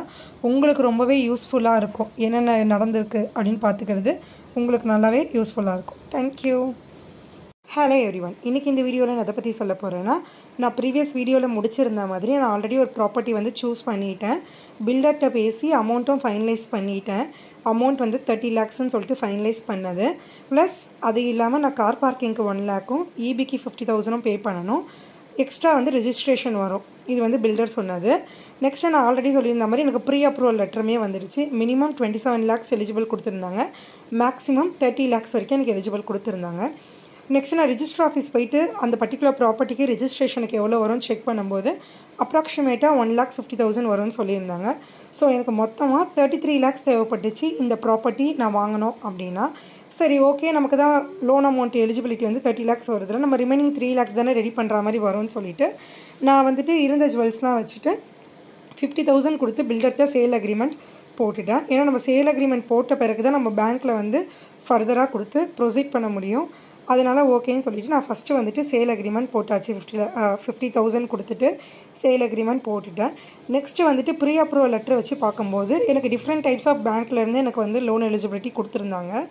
உங்களுக்கு ரொம்பவே யூஸ்ஃபுல்லாக இருக்கும். என்னென்ன நடந்திருக்கு அப்படின்னு பார்த்துக்கிறது உங்களுக்கு நல்லாவே யூஸ்ஃபுல்லாக இருக்கும். தேங்க்யூ. Hello everyone. இன்றைக்கி இந்த வீடியோவில் நான் எதை பற்றி சொல்ல போகிறேன்னா, நான் ப்ரீவியஸ் வீடியோவில் முடிச்சிருந்த மாதிரி நான் ஆல்ரெடி ஒரு ப்ராப்பர்ட்டி வந்து சூஸ் பண்ணிட்டேன். பில்டர்கிட்ட பேசி அமௌண்ட்டும் ஃபைனலைஸ் பண்ணிட்டேன். அமௌண்ட் வந்து 30 lakhsன்னு சொல்லிட்டு ஃபைனலைஸ் பண்ணது. ப்ளஸ் அது இல்லாமல் நான் கார் பார்க்கிங்க்கு 1 lakhம் இபிக்கு 50,000 பே பண்ணணும். எக்ஸ்ட்ரா வந்து ரெஜிஸ்ட்ரேஷன் வரும். இது வந்து பில்டர் சொன்னது. நெக்ஸ்ட்டு நான் ஆல்ரெடி சொல்லியிருந்த மாதிரி எனக்கு ப்ரீ அப்ரூவல் லெட்டருமே வந்துடுச்சு. மினிமம் 27 lakhs எலிஜிபிள் கொடுத்துருந்தாங்க. மேக்ஸிமம் 30 lakhs வரைக்கும் எனக்கு எலிஜிபிள் கொடுத்துருந்தாங்க. நெக்ஸ்ட் நான் ரிஜிஸ்டர் ஆஃபீஸ் போயிட்டு அந்த பர்டிகுலர் ப்ராப்பர்ட்டிக்கு ரெஜிஸ்ட்ரேஷனுக்கு எவ்வளோ வரும்னு செக் பண்ணும்போது அப்ராக்சிமேட்டாக 1,50,000 வரும்னு சொல்லியிருந்தாங்க. ஸோ எனக்கு மொத்தமாக 33 lakhs தேவைப்பட்டுச்சு இந்த ப்ராப்பர்ட்டி நான் வாங்கணும் அப்படின்னா. சரி ஓகே, நமக்கு தான் லோன் அமௌண்ட் எலிஜிபிலிட்டி வந்து 30 lakhs வருதுல, நம்ம ரிமைனிங் 3 lakhs தானே ரெடி பண்ணுற மாதிரி வரும்னு சொல்லிட்டு நான் வந்துட்டு இருந்த ஜுவல்ஸ்லாம் வச்சுட்டு 50,000 கொடுத்து பில்டர்கிட்ட சேல் அக்ரிமெண்ட் போட்டுட்டேன். ஏன்னா நம்ம சேல் அக்ரிமெண்ட் போட்ட பிறகு தான் நம்ம பேங்க்கில் வந்து ஃபர்தராக கொடுத்து ப்ரொசீட் பண்ண முடியும். அதனால் ஓகேன்னு சொல்லிவிட்டு நான் ஃபஸ்ட்டு வந்துட்டு சேல் அக்ரிமெண்ட் போட்டாச்சு. 50,000 கொடுத்துட்டு சேல் அக்ரிமெண்ட் போட்டுட்டேன். நெக்ஸ்ட்டு வந்துட்டு ப்ரீ அப்ரூவல் லெட்டர் வச்சு பார்க்கும்போது எனக்கு டிஃப்ரெண்ட் டைப்ஸ் ஆஃப் பேங்க்லேருந்து எனக்கு வந்து லோன் எலிஜிபிலிட்டி கொடுத்துருந்தாங்க.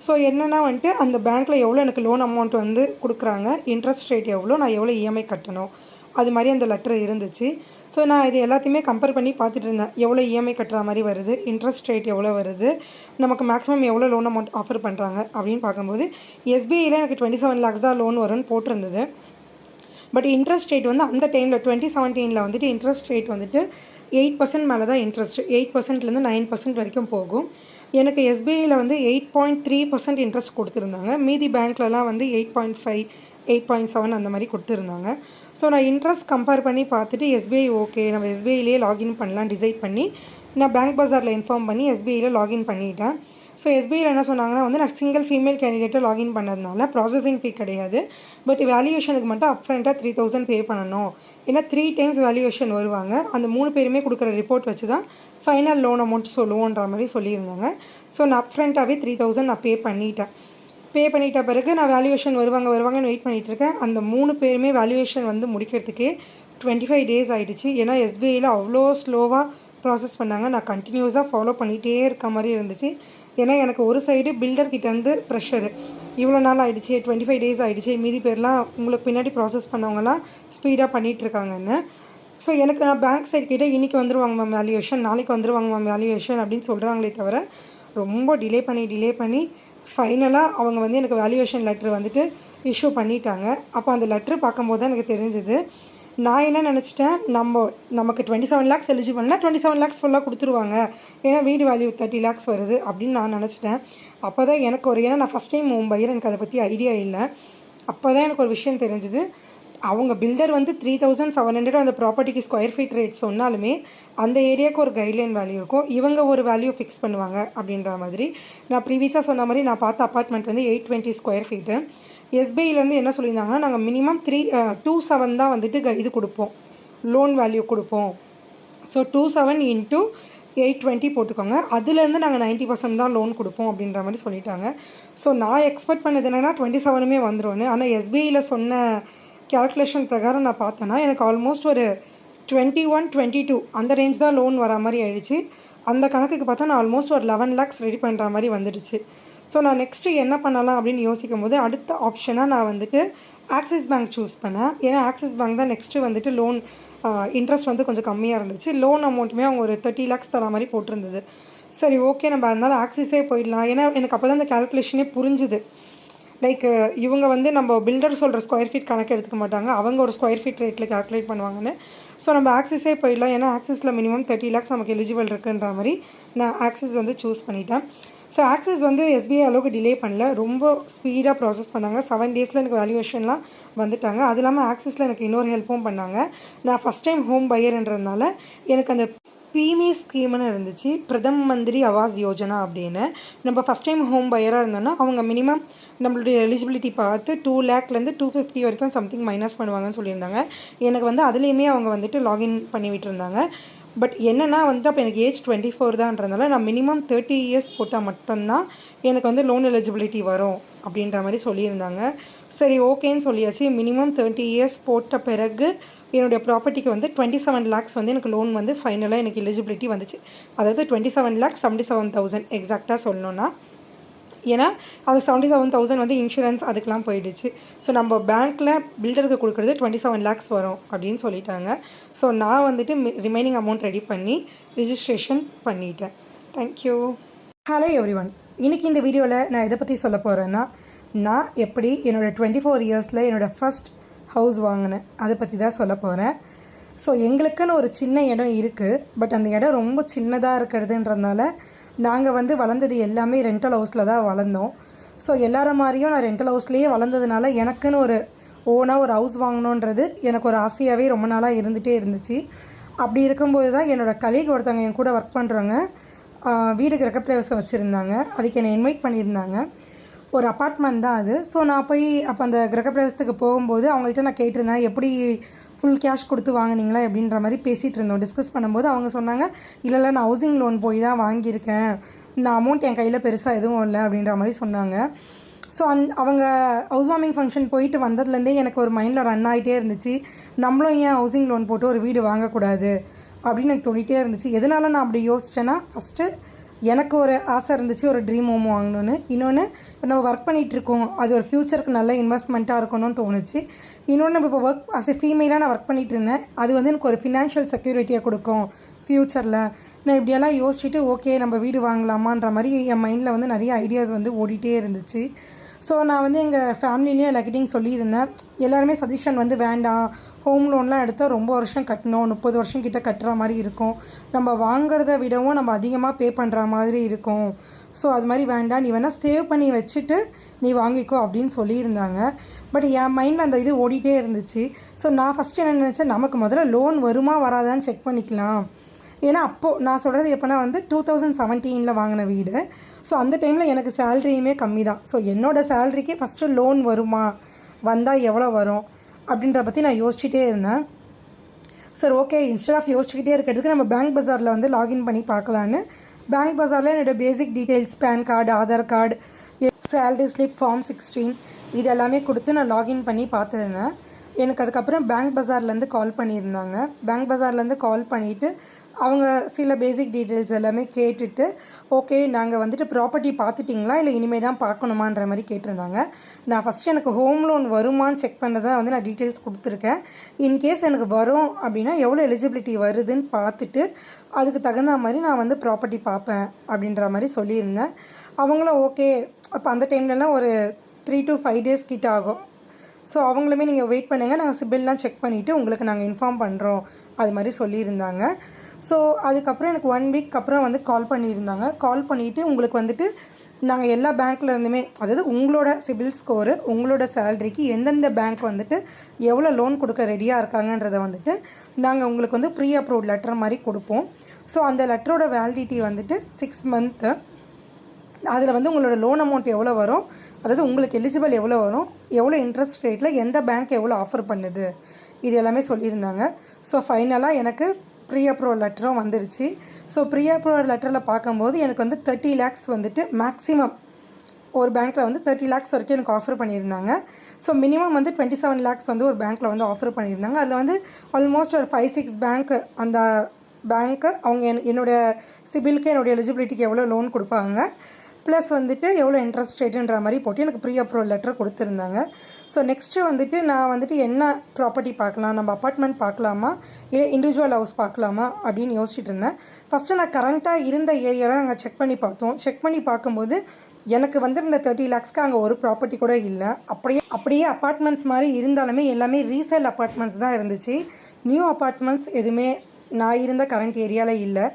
ஸோ என்னென்னா வந்துட்டு அந்த பேங்க்கில் எவ்வளோ எனக்கு லோன் அமௌண்ட் வந்து கொடுக்குறாங்க, இன்ட்ரெஸ்ட் ரேட் எவ்வளோ, நான் எவ்வளோ இஎம்ஐ கட்டணும், அது மாதிரி அந்த லெட்டர் இருந்துச்சு. ஸோ நான் இது எல்லாத்தையுமே கம்பேர் பண்ணி பார்த்துட்டு இருந்தேன். எவ்வளோ இஎம்ஐ கட்டுற மாதிரி வருது, இன்ட்ரெஸ்ட் ரேட் எவ்வளோ வருது, நமக்கு மேக்ஸிமம் எவ்வளோ லோன் அமௌண்ட் ஆஃபர் பண்ணுறாங்க அப்படின்னு பார்க்கும்போது எஸ்பிஐயில் எனக்கு 27 lakhs தான் லோன் வரும்னு போட்டிருந்தது. பட் இன்ட்ரெஸ்ட் ரேட் வந்து அந்த டைமில் 2017 வந்துட்டு இன்ட்ரெஸ்ட் ரேட் வந்துட்டு 8% மேலே தான் இன்ட்ரெஸ்ட், 8%லேருந்து 9% வரைக்கும் போகும். எனக்கு எஸ்பிஐயில் வந்து 8.3% இன்ட்ரெஸ்ட் கொடுத்துருந்தாங்க. மீதி பேங்க்லலாம் வந்து 8.5, 8.7 அந்த மாதிரி கொடுத்துருந்தாங்க. ஸோ நான் இன்ட்ரெஸ்ட் கம்பேர் பண்ணி பார்த்துட்டு எஸ்பிஐ ஓகே, நம்ம எஸ்பிஐலேயே லாகின் பண்ணலாம் டிசைட் பண்ணி நான் பேங்க் பஜாரில் இன்ஃபார்ம் பண்ணி எஸ்பிஐயில் லாகின் பண்ணிட்டேன். ஸோ எஸ்பிஐயில் என்ன சொன்னாங்கன்னா வந்து நான் சிங்கிள் ஃபீமேல் கேண்டிடேட்டை லாகின் பண்ணதுனால ப்ராசஸிங் ஃபீ கிடையாது, பட் வேல்யூவேஷனுக்கு மட்டும் அப்ஃப்ரண்ட்டாக 3000 பே பண்ணணும். ஏன்னா 3 times வேல்யூவேஷன் வருவாங்க, அந்த 3 பேருமே கொடுக்குற ரிப்போர்ட் வச்சு தான் ஃபைனல் லோன் அமௌண்ட் சொல்லுவோன்ற மாதிரி சொல்லியிருந்தாங்க. ஸோ நான் அப்ஃப்ரண்ட்டாகவே 3000 நான் பே பண்ணிட்ட பிறகு நான் வேல்யூவேஷன் வருவாங்கன்னு வெயிட் பண்ணிகிட்டு இருக்கேன். அந்த 3 பேருமே வேல்யூவேஷன் வந்து முடிக்கிறதுக்கே 25 days ஆகிடுச்சு. ஏன்னா எஸ்பிஐயில் அவ்வளோ ஸ்லோவாக ப்ராசஸ் பண்ணாங்க. நான் கண்டினியூஸாக ஃபாலோ பண்ணிகிட்டே இருக்க மாதிரி இருந்துச்சு. ஏன்னா எனக்கு ஒரு சைடு பில்டர்கிட்டேருந்து ப்ரெஷரு, இவ்வளோ நாள் ஆகிடுச்சு, 25 days ஆகிடுச்சு, மீதி பேர்லாம் உங்களுக்கு பின்னாடி ப்ராசஸ் பண்ணவங்களாம் ஸ்பீடாக பண்ணிகிட்ருக்காங்கன்னு. ஸோ எனக்கு நான் பேங்க் சைட் கிட்டே இன்றைக்கி வந்துடுவாங்க மேம் வேல்யூவேஷன், நாளைக்கு வந்துடுவாங்க மேம் வேல்யூவேஷன் அப்படின்னு சொல்கிறாங்களே தவிர ரொம்ப டிலே பண்ணி ஃபைனலாக அவங்க வந்து எனக்கு வேல்யூவேஷன் லெட்ரு வந்துட்டு இஷ்யூ பண்ணிட்டாங்க. அப்போ அந்த லெட்ரு பார்க்கும்போது தான் எனக்கு தெரிஞ்சுது. நான் என்ன நினச்சிட்டேன், நமக்கு 27 lakhs எலிஜிபிள்னா 27 lakhs ஃபுல்லாக கொடுத்துருவாங்க, ஏன்னா வீடு வேல்யூ 30 lakhs வருது அப்படின்னு நான் நினச்சிட்டேன். அப்போ தான் எனக்கு ஏன்னா நான் ஃபஸ்ட் டைம் ஹோம் பையர், எனக்கு அதை பற்றி ஐடியா இல்லை. அப்போ தான் எனக்கு ஒரு விஷயம் தெரிஞ்சுது. அவங்க பில்டர் வந்து 3700 அந்த ப்ராப்பர்ட்டிக்கு ஸ்கொயர் ஃபீட் ரேட் சொன்னாலுமே அந்த ஏரியாவுக்கு ஒரு கைட்லைன் வேல்யூ இருக்கும், இவங்க ஒரு வேல்யூ ஃபிக்ஸ் பண்ணுவாங்க அப்படின்ற மாதிரி. நான் ப்ரீவியஸாக சொன்ன மாதிரி நான் பார்த்த அப்பார்ட்மெண்ட் வந்து 820 ஸ்கொயர் ஃபீட்டு. எஸ்பிஐலேருந்து என்ன சொல்லியிருந்தாங்கன்னா நாங்கள் மினிமம் 27 தான் வந்துட்டு இது கொடுப்போம், லோன் வேல்யூ கொடுப்போம். ஸோ 27 into 820 போட்டுக்கோங்க, அதுலேருந்து நாங்கள் 90% தான் லோன் கொடுப்போம் அப்படின்ற மாதிரி சொல்லிட்டாங்க. ஸோ நான் எக்ஸ்பெக்ட் பண்ணது என்னென்னா 27மே வந்துடும்னு. ஆனால் எஸ்பிஐயில் சொன்ன கேல்குலேஷன் பிரகாரம் நான் பார்த்தேன்னா எனக்கு ஆல்மோஸ்ட் ஒரு 21, 22 அந்த ரேஞ்ச் தான் லோன் வர மாதிரி ஆயிடுச்சு. அந்த கணக்குக்கு பார்த்தா நான் ஆல்மோஸ்ட் ஒரு 11 lakhs ரெடி பண்ணுற மாதிரி வந்துடுச்சு. ஸோ நான் நெக்ஸ்ட்டு என்ன பண்ணலாம் அப்படின்னு யோசிக்கும் போது அடுத்த ஆப்ஷனாக நான் வந்துட்டு ஆக்சிஸ் பேங்க் சூஸ் பண்ணேன். ஏன்னா ஆக்சிஸ் பேங்க் தான் நெக்ஸ்ட்டு வந்துட்டு லோன் இன்ட்ரெஸ்ட் வந்து கொஞ்சம் கம்மியாக இருந்துச்சு. லோன் அமௌண்ட்டுமே அவங்க ஒரு 30 lakhs தர மாதிரி போட்டிருந்தது. சரி ஓகே, நம்ம அதனால ஆக்சிஸே போயிடலாம். ஏன்னா எனக்கு அப்போ தான் அந்த கேல்குலேஷனே புரிஞ்சுது. லைக் இவங்க வந்து நம்ம பில்டர் சொல்கிற ஸ்கொயர் ஃபீட் கணக்கு எடுத்துக்க மாட்டாங்க, அவங்க ஒரு ஸ்கொயர் ஃபீட் ரேட்டில் கால்குலேட் பண்ணுவாங்கன்னு. ஸோ நம்ம ஆக்சிஸே போயிடலாம், ஏன்னா ஆக்சிஸில் மினிமம் 30 lakhs நமக்கு எலிஜிபிள் இருக்குன்ற மாதிரி நான் ஆக்சிஸ் வந்து சூஸ் பண்ணிட்டேன். ஸோ ஆக்சிஸ் வந்து எஸ்பிஐ அளவுக்கு டிலே பண்ணல, ரொம்ப ஸ்பீடாக ப்ராசஸ் பண்ணாங்க. 7 daysல எனக்கு வேல்யூவேஷன்லாம் வந்துட்டாங்க. அது இல்லாமல் ஆக்சிஸில் எனக்கு இன்னொரு ஹெல்ப்பும் பண்ணாங்க. நான் ஃபஸ்ட் டைம் ஹோம் பையர்ன்றதுனால எனக்கு அந்த பிமி ஸ்கீம்னு இருந்துச்சு, பிரதம் மந்திரி ஆவாஸ் யோஜனா அப்படின்னு. நம்ம ஃபஸ்ட் டைம் ஹோம் பையராக இருந்தோம்னா அவங்க மினிமம் நம்மளுடைய எலிஜிபிலிட்டி பார்த்து 2 lakhலேருந்து 250 வரைக்கும் சம்திங் மைனஸ் பண்ணுவாங்கன்னு சொல்லியிருந்தாங்க. எனக்கு வந்து அதுலேயுமே அவங்க வந்துட்டு லாகின் பண்ணி விட்டுருந்தாங்க. பட் என்னென்னா வந்துட்டு அப்போ எனக்கு ஏஜ் 24 தான்றதுனால நான் மினிமம் 30 years போட்டால் மட்டும்தான் எனக்கு வந்து லோன் எலிஜிபிலிட்டி வரும் அப்படின்ற மாதிரி சொல்லியிருந்தாங்க. சரி ஓகேன்னு சொல்லியாச்சு. மினிமம் 30 years போட்ட பிறகு என்னுடைய ப்ராப்பர்ட்டிக்கு வந்து 27 lakhs வந்து எனக்கு லோன் வந்து ஃபைனலாக எனக்கு எலிஜிபிலிட்டி வந்துச்சு. அதாவது 27,77,000 எக்ஸாக்டாக சொல்லணும்னா. ஏன்னா அது 77,000 வந்து இன்சூரன்ஸ் அதுக்கெலாம் போயிடுச்சு. ஸோ நம்ம பேங்க்கில் பில்டருக்கு கொடுக்குறது 27 lakhs வரும் அப்படின்னு சொல்லிட்டாங்க. ஸோ நான் வந்துட்டு ரிமைனிங் அமௌண்ட் ரெடி பண்ணி ரிஜிஸ்ட்ரேஷன் பண்ணிட்டேன். தேங்க்யூ. ஹலோ எவ்ரிவன், இன்றைக்கி இந்த வீடியோவில் நான் எதை பற்றி சொல்ல போகிறேன்னா, நான் எப்படி என்னோடய 24 yearsல என்னோடய ஃபஸ்ட் ஹவுஸ் வாங்கினேன் அதை பற்றி தான் சொல்ல போகிறேன். ஸோ எங்களுக்குன்னு ஒரு சின்ன இடம் இருக்குது, பட் அந்த இடம் ரொம்ப சின்னதாக இருக்கிறதுன்றதுனால நாங்கள் வந்து வளர்ந்தது எல்லாமே ரெண்டல் ஹவுஸில் தான் வளர்ந்தோம். ஸோ எல்லார மாதிரியும் நான் ரெண்டல் ஹவுஸ்லேயே வளர்ந்ததுனால எனக்குன்னு ஒரு ஓனாக ஒரு ஹவுஸ் வாங்கணுன்றது எனக்கு ஒரு ஆசையாகவே ரொம்ப நாளாக இருந்துகிட்டே இருந்துச்சு. அப்படி இருக்கும்போது தான் என்னோடய கலீக் ஒருத்தவங்க என் கூட ஒர்க் பண்ணுறவங்க வீடு கிரகப்பிரவேசம் வச்சுருந்தாங்க. அதுக்கு என்னை இன்வைட் பண்ணியிருந்தாங்க. ஒரு அப்பார்ட்மெண்ட் தான் அது. ஸோ நான் போய் அப்போ அந்த கிரகப்பிரவேசத்துக்கு போகும்போது அவங்கள்ட்ட நான் கேட்டிருந்தேன், எப்படி ஃபுல் கேஷ் கொடுத்து வாங்கினீங்களா அப்படின்ற மாதிரி பேசிகிட்டு இருந்தோம். டிஸ்கஸ் பண்ணும்போது அவங்க சொன்னாங்க, இல்லை நான் ஹவுசிங் லோன் போய் தான் வாங்கியிருக்கேன், இந்த அமௌண்ட் என் கையில் பெருசாக எதுவும் இல்லை அப்படின்ற மாதிரி சொன்னாங்க. ஸோ அவங்க ஹவுஸ் வார்மிங் ஃபங்க்ஷன் போயிட்டு வந்ததுலேருந்தே எனக்கு ஒரு மைண்டில் ரன் ஆகிட்டே இருந்துச்சு, நம்மளும் ஏன் ஹவுசிங் லோன் போட்டு ஒரு வீடு வாங்கக்கூடாது அப்படின்னு எனக்கு தோணிகிட்டே இருந்துச்சு. எதனால நான் அப்படி யோசித்தேன்னா, ஃபஸ்ட்டு எனக்கு ஒரு ஆசை இருந்துச்சு ஒரு ட்ரீம் ஹோம் வாங்கணும்னு. இன்னொன்று இப்போ நம்ம ஒர்க் பண்ணிகிட்ருக்கோம், அது ஒரு ஃப்யூச்சருக்கு நல்ல இன்வெஸ்ட்மெண்ட்டாக இருக்கணும்னு தோணுச்சு. இன்னொன்று நம்ம இப்போ ஒர்க் ஆஸ் எ ஃபீமேலாக நான் ஒர்க் பண்ணிகிட்டு இருந்தேன், அது வந்து எனக்கு ஒரு ஃபினான்ஷியல் செக்யூரிட்டியை கொடுக்கும் ஃப்யூச்சரில். நான் இப்படியெல்லாம் யோசிச்சுட்டு ஓகே நம்ம வீடு வாங்கலாமான்ற மாதிரி என் மைண்டில் வந்து நிறைய ஐடியாஸ் வந்து ஓடிட்டே இருந்துச்சு. ஸோ நான் வந்து எங்கள் ஃபேமிலிலேயும் எல்லாக்கிட்டையும் சொல்லியிருந்தேன். எல்லாருமே சஜஷன் வந்து வேண்டாம், ஹோம் லோன்லாம் எடுத்தால் ரொம்ப வருஷம் கட்டணும், 30 வருஷம் கிட்ட கட்டுற மாதிரி இருக்கும், நம்ம வாங்குறத விடவும் நம்ம அதிகமாக பே பண்ணுற மாதிரி இருக்கும், ஸோ அது மாதிரி வேண்டாம், நீ வேணால் சேவ் பண்ணி வச்சுட்டு நீ வாங்கிக்கோ அப்படின்னு சொல்லியிருந்தாங்க. பட் என் மைண்டில் அந்த இது ஓடிட்டே இருந்துச்சு. ஸோ நான் ஃபஸ்ட்டு என்ன நினச்சேன், நமக்கு முதல்ல லோன் வருமா வராதான்னு செக் பண்ணிக்கலாம். ஏன்னா அப்போது நான் சொல்கிறது எப்போனா வந்து 2017 வாங்கின வீடு. ஸோ அந்த டைமில் எனக்கு சேலரியுமே கம்மி தான். ஸோ என்னோடய சேலரிக்கு ஃபஸ்ட்டு லோன் வருமா, வந்தால் எவ்வளோ வரும் அப்படின்றத பற்றி நான் யோசிச்சுட்டே இருந்தேன். சார் ஓகே, இன்ஸ்டெட் ஆஃப் யோசிச்சுக்கிட்டே இருக்கிறதுக்கு நம்ம பேங்க் பஜாரில் வந்து லாகின் பண்ணி பார்க்கலான்னு பேங்க் பஜாரில் என்னோடய basic details, PAN card, Aadhaar card, salary slip, form 16 இது எல்லாமே கொடுத்து நான் லாகின் பண்ணி பார்த்துருந்தேன். எனக்கு அதுக்கப்புறம் பேங்க் பஜார்லேருந்து கால் பண்ணியிருந்தாங்க. பேங்க் பஜார்லேருந்து கால் பண்ணிவிட்டு அவங்க சில பேசிக் டீட்டெயில்ஸ் எல்லாமே கேட்டுட்டு, ஓகே நாங்கள் வந்துட்டு ப்ராப்பர்ட்டி பார்த்துட்டிங்களா இல்லை இனிமேல் தான் பார்க்கணுமான்ற மாதிரி கேட்டிருந்தாங்க. நான் ஃபஸ்ட்டு எனக்கு ஹோம் லோன் வருமானு செக் பண்ணதை வந்து நான் டீட்டெயில்ஸ் கொடுத்துருக்கேன். இன்கேஸ் எனக்கு வரும் அப்படின்னா எவ்வளோ எலிஜிபிலிட்டி வருதுன்னு பார்த்துட்டு அதுக்கு தகுந்த மாதிரி நான் வந்து ப்ராப்பர்ட்டி பார்ப்பேன் அப்படின்ற மாதிரி சொல்லியிருந்தேன். அவங்களும் ஓகே. அப்போ அந்த டைம்லலாம் ஒரு 3 to 5 days கிட்ட ஆகும். ஸோ அவங்களுமே நீங்கள் வெயிட் பண்ணுங்கள், நாங்கள் சிபில்லாம் செக் பண்ணிவிட்டு உங்களுக்கு நாங்கள் இன்ஃபார்ம் பண்ணுறோம் அது மாதிரி சொல்லியிருந்தாங்க. ஸோ அதுக்கப்புறம் எனக்கு 1 வீக் அப்புறம் வந்து கால் பண்ணியிருந்தாங்க. கால் பண்ணிவிட்டு உங்களுக்கு வந்துட்டு நாங்கள் எல்லா பேங்க்கில் இருந்துமே, அதாவது உங்களோட சிபில் ஸ்கோரு, உங்களோட சேலரிக்கு எந்தெந்த பேங்க் வந்துட்டு எவ்வளோ லோன் கொடுக்க ரெடியாக இருக்காங்கன்றதை வந்துட்டு நாங்கள் உங்களுக்கு வந்து ப்ரீ அப்ரூவ்ட் லெட்டர் மாதிரி கொடுப்போம். ஸோ அந்த லெட்டரோட வேலிடிட்டி வந்துட்டு 6 month. அதில் வந்து உங்களோட லோன் அமௌண்ட் எவ்வளோ வரும், அதாவது உங்களுக்கு எலிஜிபிள் எவ்வளோ வரும், எவ்வளோ இன்ட்ரெஸ்ட் ரேட்டில் எந்த பேங்க் எவ்வளோ ஆஃபர் பண்ணுது, இது எல்லாமே சொல்லியிருந்தாங்க. ஸோ ஃபைனலாக எனக்கு ப்ரீ அப்ரூவல் லெட்டரும் வந்துருச்சு. ஸோ ப்ரீ அப்ரூவல் லெட்டரில் பார்க்கும்போது எனக்கு வந்து 30 lakhs வந்துட்டு மேக்ஸிமம் ஒரு பேங்க்கில் வந்து 30 lakhs வரைக்கும் எனக்கு ஆஃபர் பண்ணியிருந்தாங்க. ஸோ மினிமம் வந்து 27 lakhs வந்து ஒரு பேங்க்கில் வந்து ஆஃபர் பண்ணியிருந்தாங்க. அதில் வந்து ஆல்மோஸ்ட் ஒரு 5-6 பேங்க்கு, அந்த பேங்க்கு அவங்க என்னோடய சிபிலுக்கு என்னோடய எலிஜிபிலிட்டிக்கு எவ்வளோ லோன் கொடுப்பாங்க, ப்ளஸ் வந்துட்டு எவ்வளோ இன்ட்ரெஸ்ட் ரேட்டுன்ற மாதிரி போட்டு எனக்கு ப்ரீ அப்ரூவல் லெட்டர் கொடுத்துருந்தாங்க. ஸோ நெக்ஸ்ட்டு வந்துட்டு நான் வந்துட்டு என்ன ப்ராப்பர்ட்டி பார்க்கலாம், நம்ம அப்பார்ட்மெண்ட் பார்க்கலாமா இல்லை இண்டிவிஜுவல் ஹவுஸ் பார்க்கலாமா அப்படின்னு யோசிச்சுட்டு இருந்தேன். ஃபஸ்ட்டு நான் கரண்ட்டாக இருந்த ஏரியாவில் நாங்கள் செக் பண்ணி பார்த்தோம். செக் பண்ணி பார்க்கும்போது எனக்கு வந்திருந்த 30 lakhsக்கு அங்கே ஒரு ப்ராப்பர்ட்டி கூட இல்லை. அப்படியே அப்பார்ட்மெண்ட்ஸ் மாதிரி இருந்தாலுமே எல்லாமே ரீசேல் அப்பார்ட்மெண்ட்ஸ் தான் இருந்துச்சு. நியூ அப்பார்ட்மெண்ட்ஸ் எதுவுமே நான் இருந்த கரண்ட் ஏரியாவில் இல்லை.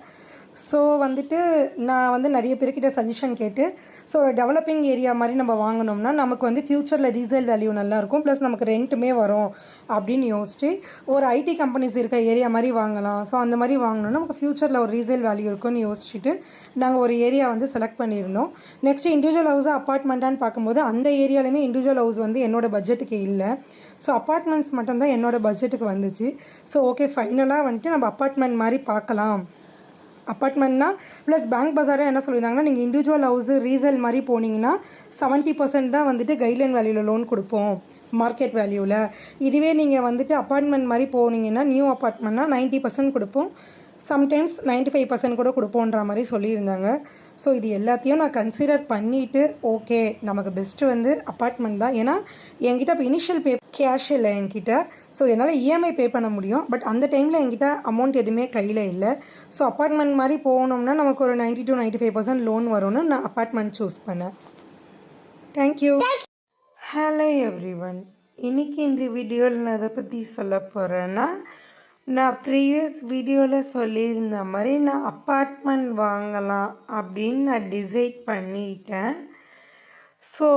ஸோ வந்துட்டு நான் வந்து நிறைய பேர்கிட்ட சஜஷன் கேட்டு, ஸோ ஒரு டெவலப்பிங் ஏரியா மாதிரி நம்ம வாங்கினோம்னா நமக்கு வந்து ஃப்யூச்சரில் ரீசேல் வேல்யூ நல்லாயிருக்கும், ப்ளஸ் நமக்கு ரெண்ட்டுமே வரும் அப்படின்னு யோசிச்சு ஒரு ஐடி கம்பெனிஸ் இருக்க ஏரியா மாதிரி வாங்கலாம். ஸோ அந்த மாதிரி வாங்கினோன்னா நமக்கு ஃப்யூச்சரில் ஒரு ரீசேல் வேல்யூ இருக்குன்னு யோசிச்சுட்டு நாங்கள் ஒரு ஏரியா வந்து செலக்ட் பண்ணியிருந்தோம். நெக்ஸ்ட்டு இண்டிவிஜுவல் ஹவுஸாக அப்பார்ட்மெண்ட்டான்னு பார்க்கும்போது அந்த ஏரியாலையுமே இண்டிவிஜுவல் ஹவுஸ் வந்து என்னோடய பட்ஜெட்டுக்கு இல்லை. ஸோ அப்பார்ட்மெண்ட்ஸ் மட்டும்தான் என்னோடய பட்ஜெட்டுக்கு வந்துச்சு. ஸோ ஓகே ஃபைனலாக வந்துட்டு நம்ம அப்பார்ட்மெண்ட் மாதிரி பார்க்கலாம். அப்பார்ட்மெண்ட்னா ப்ளஸ் பேங்க் பஜாரே என்ன சொல்லியிருந்தாங்கன்னா, நீங்கள் இண்டிவிஜுவல் ஹவுஸு ரீசேல் மாதிரி போனீங்கன்னா 70% தான் வந்துட்டு கைட்லைன் வேல்யூவில் லோன் கொடுப்போம் மார்க்கெட் வேல்யூவில். இதுவே நீங்கள் வந்துட்டு அப்பார்ட்மெண்ட் மாதிரி போனீங்கன்னா நியூ அப்பார்ட்மெண்ட்னா 90% கொடுப்போம், சம்டைம்ஸ் 95% கூட கொடுப்போன்ற மாதிரி சொல்லியிருந்தாங்க. ஸோ இது எல்லாத்தையும் நான் கன்சிடர் பண்ணிவிட்டு ஓகே நமக்கு பெஸ்ட்டு வந்து அப்பார்ட்மெண்ட் தான். ஏன்னா என்கிட்ட இப்போ இனிஷியல் கேஷ் இல்லை என்கிட்ட. ஸோ என்னால் இஎம்ஐ பே பண்ண முடியும், பட் அந்த டைமில் என்கிட்ட அமௌண்ட் எதுவுமே கையில் இல்லை. ஸோ அப்பார்ட்மெண்ட் மாதிரி போகணும்னா நமக்கு ஒரு 90 to 95% லோன் வரும்னு நான் அப்பார்ட்மெண்ட் சூஸ் பண்ணேன். தேங்க்யூ. ஹலோ எவ்ரிவன், இன்னைக்கு இந்த வீடியோவில் நான் அதை பற்றி சொல்ல போகிறேன்னா, நான் ப்ரீவியஸ் வீடியோவில் சொல்லியிருந்த மாதிரி நான் அப்பார்ட்மெண்ட் வாங்கலாம் அப்படின்னு நான் டிசைட் பண்ணிட்டேன். ஸோ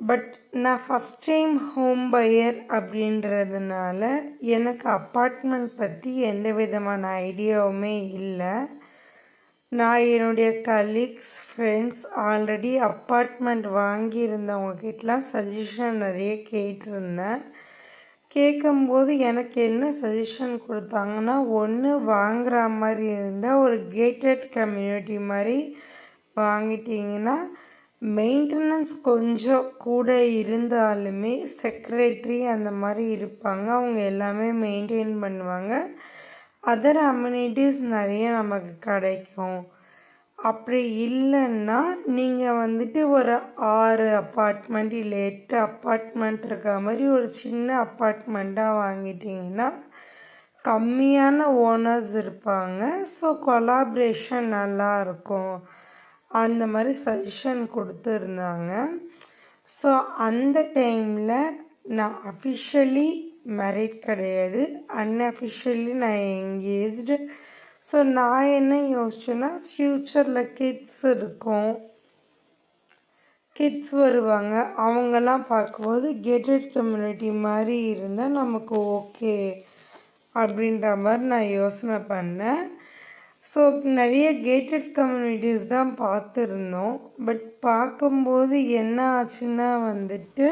பட் நான் ஃபஸ்ட் டைம் ஹோம் பையர் அப்படின்றதுனால எனக்கு அப்பார்ட்மெண்ட் பற்றி எந்த விதமான ஐடியாவுமே இல்லை. நான் என்னுடைய கலீக்ஸ், ஃப்ரெண்ட்ஸ் ஆல்ரெடி அப்பார்ட்மெண்ட் வாங்கியிருந்தவங்கக்கிட்டலாம் சஜஷன் நிறைய கேட்டிருந்தேன். கேட்கும்போது எனக்கு என்ன சஜஷன் கொடுத்தாங்கன்னா, ஒன்று வாங்குற மாதிரி இருந்தால் ஒரு கேட்டட் கம்யூனிட்டி மாதிரி வாங்கிட்டிங்கன்னா மெயின்டெனன்ஸ் கொஞ்சம் கூட இருந்தாலுமே செக்ரட்டரி அந்த மாதிரி இருப்பாங்க, அவங்க எல்லாமே மெயின்டைன் பண்ணுவாங்க, அதர் அம்யூனிட்டிஸ் நிறைய நமக்கு கிடைக்கும். அப்படி இல்லைன்னா நீங்கள் வந்துட்டு ஒரு 6 அப்பார்ட்மெண்ட் இல்லை 8 அப்பார்ட்மெண்ட் இருக்க மாதிரி ஒரு சின்ன அப்பார்ட்மெண்ட்டாக வாங்கிட்டீங்கன்னா கம்மியான ஓனர்ஸ் இருப்பாங்க. ஸோ கொலாபரேஷன் நல்லா இருக்கும். அந்த மாதிரி சஜஷன் கொடுத்துருந்தாங்க. ஸோ அந்த டைமில் நான் அஃபிஷியலி மேரிட் கிடையாது, அன்அஃபிஷியலி நான் எங்கேஜ்டு. ஸோ நான் என்ன யோசிச்சேன்னா, ஃப்யூச்சரில் கிட்ஸ் இருக்கும், கிட்ஸ் வருவாங்க, அவங்கெல்லாம் பார்க்கும்போது கேட்டட் கம்யூனிட்டி மாதிரி இருந்தால் நமக்கு ஓகே அப்படின்ற மாதிரி நான் யோசனை பண்ணேன். ஸோ நிறைய கேட்டட் கம்யூனிட்டிஸ் தான் பார்த்துருந்தோம். பட் பார்க்கும்போது என்ன ஆச்சுன்னா வந்துட்டு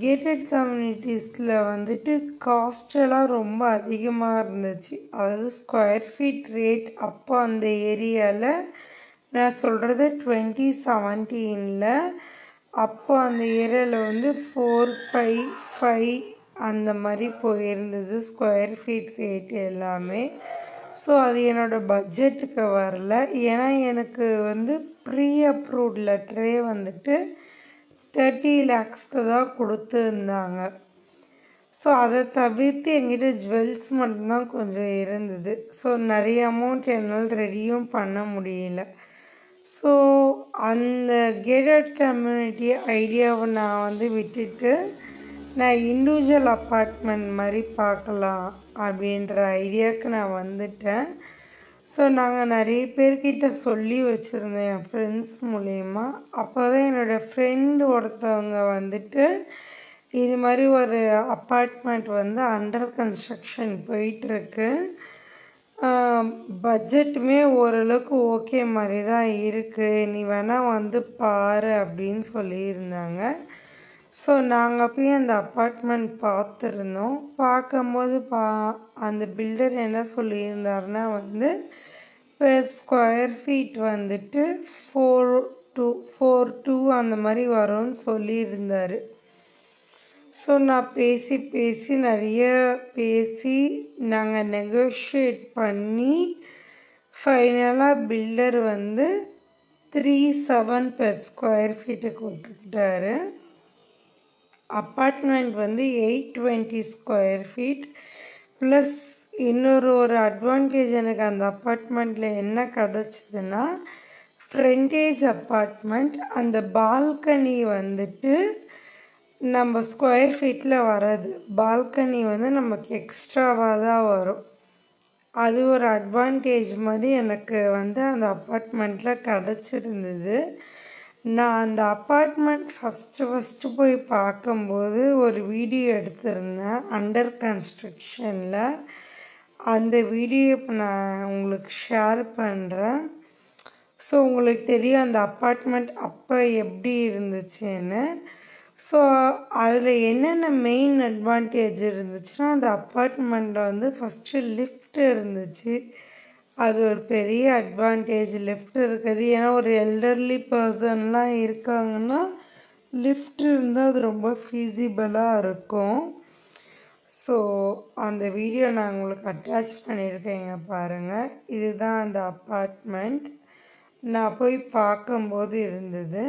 கேட்டட் கம்யூனிட்டிஸில் வந்துட்டு காஸ்டெல்லாம் ரொம்ப அதிகமாக இருந்துச்சு. அதாவது ஸ்கொயர் ஃபீட் ரேட் அப்போ அந்த ஏரியாவில், நான் சொல்கிறது 2017, அப்போ அந்த ஏரியாவில் வந்து 4-5 அந்த மாதிரி போயிருந்தது ஸ்கொயர் ஃபீட் ரேட் எல்லாமே. ஸோ அது என்னோடய பட்ஜெட்டுக்கு வரல. ஏன்னா எனக்கு வந்து ப்ரீ அப்ரூவ்ட் லெட்டரே வந்துட்டு 30 lakhsக்கு தான் கொடுத்துருந்தாங்க. ஸோ அதை தவிர்த்து என்கிட்ட ஜுவல்ஸ் மட்டும்தான் கொஞ்சம் இருந்தது. ஸோ நிறைய அமௌண்ட் என்னால் ரெடியும் பண்ண முடியல. ஸோ அந்த கேட்டட் கம்யூனிட்டி ஐடியாவை நான் வந்து விட்டுட்டு நான் இண்டிவிஜுவல் அப்பார்ட்மெண்ட் மாதிரி பார்க்கலாம் அப்படின்ற ஐடியாவுக்கு நான் வந்துட்டேன். ஸோ நாங்கள் நிறைய பேர்கிட்ட சொல்லி வச்சுருந்தோம் என் ஃப்ரெண்ட்ஸ் மூலயமா. அப்போ தான் என்னோடய ஃப்ரெண்டு ஒருத்தவங்க வந்துட்டு இது மாதிரி ஒரு அப்பார்ட்மெண்ட் வந்து அண்டர் கன்ஸ்ட்ரக்ஷன் போயிட்டுருக்கு, பட்ஜெட்டுமே ஓரளவுக்கு ஓகே மாதிரி தான் இருக்குது, நீ வேணால் வந்து பாரு அப்படின்னு சொல்லியிருந்தாங்க. ஸோ நாங்கள் போய் அந்த அப்பார்ட்மெண்ட் பார்த்துருந்தோம். பார்க்கும்போது அந்த பில்டர் என்ன சொல்லியிருந்தாருன்னா வந்து பெர் ஸ்கொயர் ஃபீட் வந்துட்டு 4-2 அந்த மாதிரி வரும்னு சொல்லியிருந்தார். ஸோ நான் பேசி நிறைய நாங்கள் நெகோஷியேட் பண்ணி ஃபைனலாக பில்டர் வந்து 3.7 பெர் ஸ்கொயர் ஃபீட்டுக்கு ஒத்துக்கிட்டாரு. அப்பார்ட்மெண்ட் வந்து 820 ஸ்கொயர் ஃபீட் ப்ளஸ் ஒரு அட்வான்டேஜ் எனக்கு அந்த அப்பார்ட்மெண்ட்டில் என்ன கிடச்சிதுன்னா, ஃப்ரண்டேஜ் அப்பார்ட்மெண்ட். அந்த பால்கனி வந்துட்டு நம்ம ஸ்கொயர் ஃபீட்டில் வராது, பால்கனி வந்து நமக்கு எக்ஸ்ட்ராவாக தான் வரும். அது ஒரு அட்வான்டேஜ் மாதிரி எனக்கு வந்து அந்த அப்பார்ட்மெண்ட்டில் கிடச்சிருந்தது. நான் அந்த அப்பார்ட்மெண்ட் ஃபஸ்ட்டு போய் பார்க்கும்போது ஒரு வீடியோ எடுத்திருந்தேன் அண்டர் கன்ஸ்ட்ரக்ஷனில். அந்த வீடியோ இப்போ நான் உங்களுக்கு ஷேர் பண்ணுறேன். ஸோ உங்களுக்கு தெரியும் அந்த அப்பார்ட்மெண்ட் அப்போ எப்படி இருந்துச்சுன்னு. ஸோ அதில் என்னென்ன மெயின் அட்வான்டேஜ் இருந்துச்சுன்னா, அந்த அப்பார்ட்மெண்ட்டில் வந்து ஃபஸ்ட்டு லிஃப்ட் இருந்துச்சு. அது ஒரு பெரிய அட்வான்டேஜ், லிஃப்ட் இருக்குது. ஏன்னா ஒரு எல்டர்லி பர்சன்லாம் இருக்காங்கன்னா லிஃப்ட் இருந்தால் அது ரொம்ப ஃபீஸிபிளாக இருக்கும். ஸோ அந்த வீடியோ நான் உங்களுக்கு அட்டாச் பண்ணியிருக்கேங்க பாருங்கள். இதுதான் அந்த அப்பார்ட்மெண்ட் நான் போய் பார்க்கும்போது இருந்தது.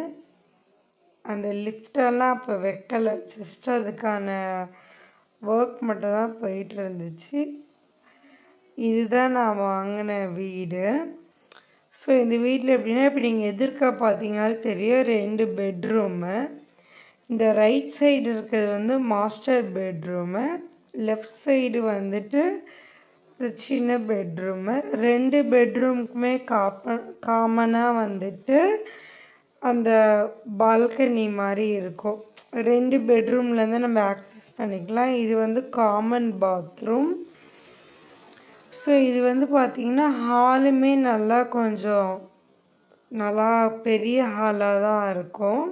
அந்த லிஃப்டெல்லாம் அப்போ வைக்கலை, ஜஸ்ட் அதுக்கான ஒர்க் மட்டும் தான் போயிட்டு இருந்துச்சு. இதுதான் நான் வாங்கின வீடு. ஸோ இந்த வீட்டில் எப்படின்னா, இப்போ நீங்கள் எதிர்க்க பார்த்தீங்கன்னா தெரியும் 2 பெட்ரூமு. இந்த ரைட் சைடு இருக்கிறது வந்து மாஸ்டர் பெட்ரூமு, லெஃப்ட் சைடு வந்துட்டு சின்ன பெட்ரூமு. 2 பெட்ரூமுக்குமே காமனாக வந்துட்டு அந்த பால்கனி மாதிரி இருக்கும். 2 பெட்ரூம்லேருந்து நம்ம ஆக்சஸ் பண்ணிக்கலாம். இது வந்து காமன் பாத்ரூம். ஸோ இது வந்து பார்த்திங்கன்னா ஹாலுமே கொஞ்சம் நல்லா பெரிய ஹாலாக தான் இருக்கும்.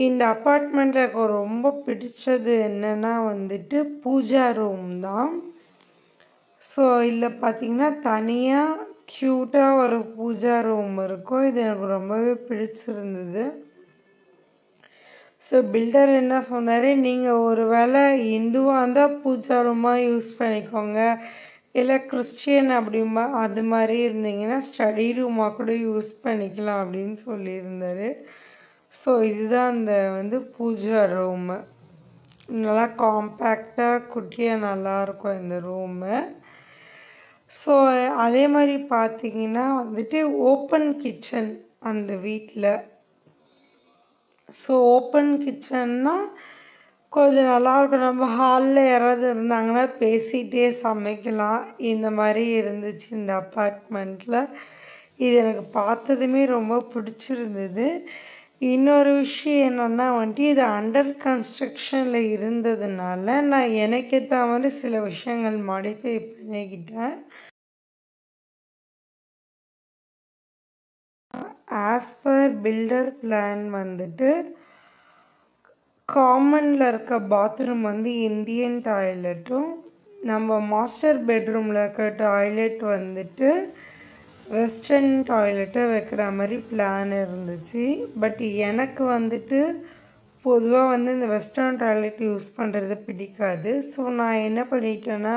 இந்த அப்பார்ட்மெண்ட்டில் எனக்கு ரொம்ப பிடிச்சது என்னென்னா வந்துட்டு பூஜா ரூம் தான். ஸோ இதில் பார்த்திங்கன்னா தனியாக க்யூட்டாக ஒரு பூஜா ரூம் இருக்கும். இது எனக்கு ரொம்பவே பிடிச்சிருந்தது. ஸோ பில்டர் என்ன சொன்னார், நீங்கள் ஒரு வேளை இந்துவாக இருந்தால் பூஜா ரூமாக யூஸ் பண்ணிக்கோங்க, இல்லை கிறிஸ்டியன் அப்படிமா அது மாதிரி இருந்தீங்கன்னா ஸ்டடி ரூமாக கூட யூஸ் பண்ணிக்கலாம் அப்படின்னு சொல்லியிருந்தாரு. ஸோ இதுதான் அந்த பூஜா ரூமு. நல்லா காம்பேக்டாக குட்டியாக நல்லாயிருக்கும் இந்த ரூமு. ஸோ அதே மாதிரி பார்த்தீங்கன்னா ஓப்பன் கிச்சன் அந்த வீட்டில். ஸோ ஓப்பன் கிச்சன்னா கொஞ்சம் நல்லாயிருக்கும். நம்ம ஹாலில் யாராவது இருந்தாங்கன்னா பேசிகிட்டே சமைக்கலாம். இந்த மாதிரி இருந்துச்சு இந்த அப்பார்ட்மெண்ட்டில். இது எனக்கு பார்த்ததுமே ரொம்ப பிடிச்சிருந்தது. இன்னொரு விஷயம் என்னென்னா இது அண்டர் கன்ஸ்ட்ரக்ஷனில் இருந்ததுனால நான் எனக்கு ஏற்ற மாதிரி சில விஷயங்கள் மாடிஃபை பண்ணிக்கிட்டேன். ஆஸ் பர் பில்டர் பிளான் காமனில் இருக்க பாத்ரூம் இந்தியன் டாய்லெட்டும், நம்ம மாஸ்டர் பெட்ரூமில் இருக்க டாய்லெட் வெஸ்டர்ன் டாய்லெட்டை வைக்கிற மாதிரி பிளான் இருந்துச்சு. பட் எனக்கு பொதுவாக இந்த வெஸ்டர்ன் டாய்லெட் யூஸ் பண்ணுறது பிடிக்காது. ஸோ நான் என்ன பண்ணிட்டேன்னா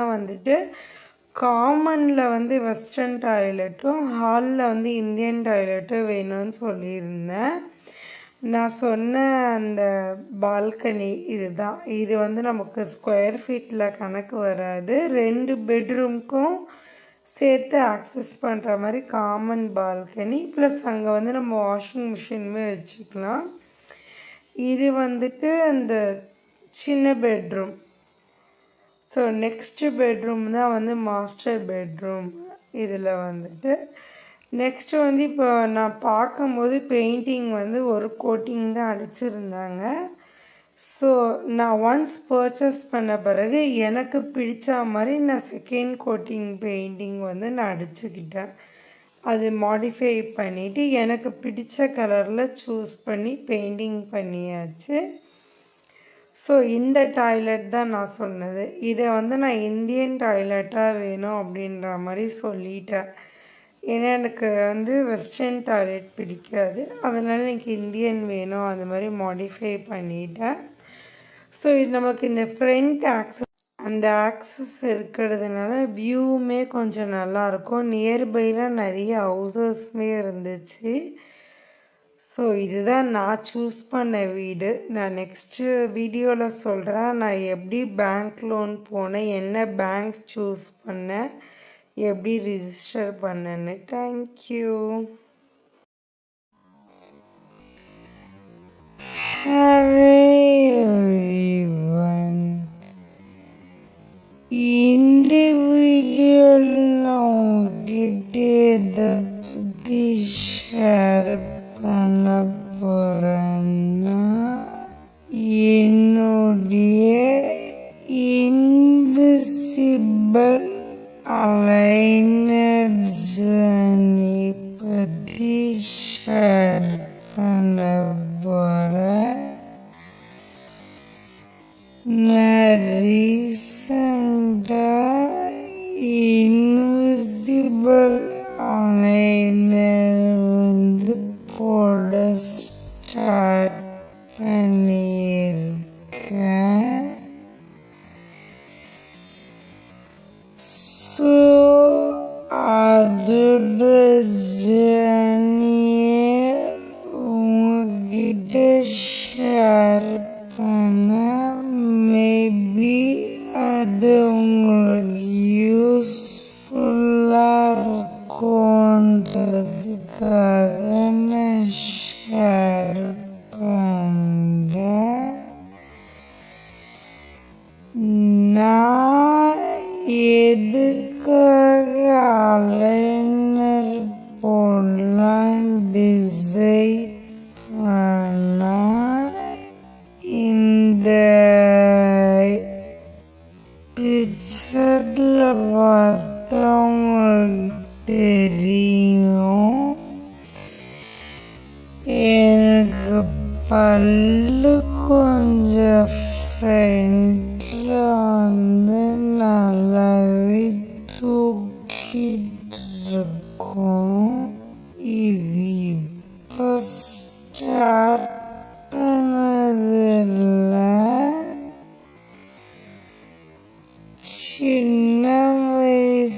காமனில் வெஸ்டர்ன் டாய்லெட்டும் ஹாலில் இந்தியன் டாய்லெட்டும் வேணும்னு சொல்லியிருந்தேன். நான் சொன்ன அந்த பால்கனி இதுதான். இது நமக்கு ஸ்கொயர் ஃபீட்டில் கணக்கு வராது. 2 பெட்ரூம்க்கும் சேர்த்து ஆக்சஸ் பண்ணுற மாதிரி காமன் பால்கனி. ப்ளஸ் அங்கே நம்ம வாஷிங் மிஷினுமே வச்சுக்கலாம். இது அந்த சின்ன பெட்ரூம். ஸோ நெக்ஸ்ட் பெட்ரூம் தான் மாஸ்டர் பெட்ரூம். இதில் நெக்ஸ்ட் இப்போ நான் பார்க்கும்போது பெயிண்டிங் ஒரு கோட்டிங் தான் அடிச்சிருந்தாங்க. ஸோ நான் ஒன்ஸ் பர்ச்சேஸ் பண்ண பிறகு எனக்கு பிடிச்ச மாதிரி நான் செகண்ட் கோட்டிங் பெயிண்டிங் நான் அடிச்சுக்கிட்டேன். அது மாடிஃபை பண்ணிவிட்டு எனக்கு பிடிச்ச கலரில் சூஸ் பண்ணி பெயிண்டிங் பண்ணியாச்சு. ஸோ இந்த டாய்லெட் தான் நான் சொன்னது. இதை நான் இந்தியன் டாய்லெட்டாக வேணும் அப்படின்ற மாதிரி சொல்லிட்டேன். ஏன்னா எனக்கு வெஸ்டர்ன் டாய்லெட் பிடிக்காது. அதனால் எனக்கு இந்தியன் வேணும், அந்த மாதிரி மாடிஃபை பண்ணிட்டேன். ஸோ இது நமக்கு இந்த ஃப்ரண்ட் ஆக்சஸ் இருக்கிறதுனால வியூவுமே கொஞ்சம் நல்லாயிருக்கும். நியர்பையில் நிறைய ஹவுசஸ்மே இருந்துச்சு. ஸோ இதுதான் நான் சூஸ் பண்ண வீடு. நான் நெக்ஸ்ட்டு வீடியோவில் சொல்கிறேன் நான் எப்படி பேங்க் லோன் போனேன், என்ன பேங்க் சூஸ் பண்ணேன், எப்படி ரிஜிஸ்டர் பண்ணேன்னு. தேங்க்யூ. இந்த வீடியோவில் நான் உங்ககிட்ட இதை பற்றி ஷேர் பண்ண போகிறேன்னா என்னுடைய இன்விசிபிள் அலைனர் ஜர்னி பற்றி ஷேர் பண்ண போகிறேன். நான் ரீசண்டாக இன்விசிபிள் அலைனர் போட ஸ்டார்ட் பண்ணியிருக்கேன். ஸோ அதோட ஜர்னியை உங்ககிட்ட ஷேர் பண்ண மேபி அது உங்களுக்கு யூஸ்ஃபுல்லாக இருக்கும்ன்றதுக்காக நான் ஷேர் பண்ணுறேன். நான் எதுக்காக அலைனர் போடலாம் டிசைட் பண்ணால் இந்த பிக்சரில் பார்த்தவங்களுக்கு தெரியும். எனக்கு பல்லு கொஞ்சம் ஃப்ரண்ட்டில் நல்லாவே தூக்கிட்டு இருக்கும். இது இப்போ ஸ்டார்ட் பண்ணதில்லை. சின்ன வயசு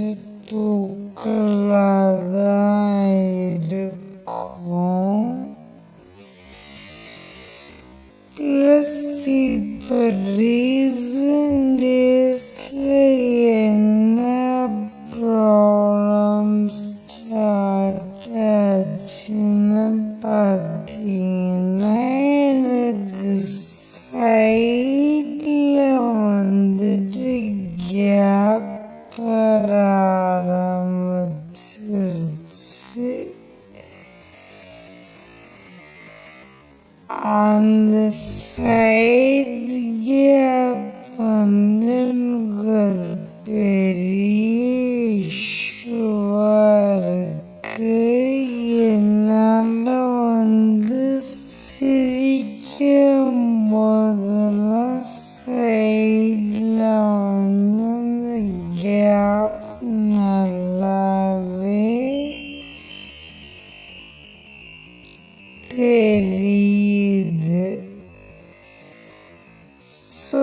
கொஞ்சம் தூக்கலாதான் இருக்கும். ப்ளஸ் இப்போ ரீசன்ட் டேஸில் என்ன ப்ராப்ளம் ஸ்டார்ட் ஆச்சுன்னு பார்த்தீங்கன்னா, எனக்கு சைடில் வந்துட்டு கேப் வர ஆரம்பிச்சிருச்சு. அந்த சைடு கேப் வந்து எனக்கு ஒரு பெரிய இஷ்யூவாக இருக்கு. என்னால் வந்து சிரிக்கும் போதெல்லாம் சைடில் வந்து அந்த கேப் நல்லாவே தெரியுது. ஸோ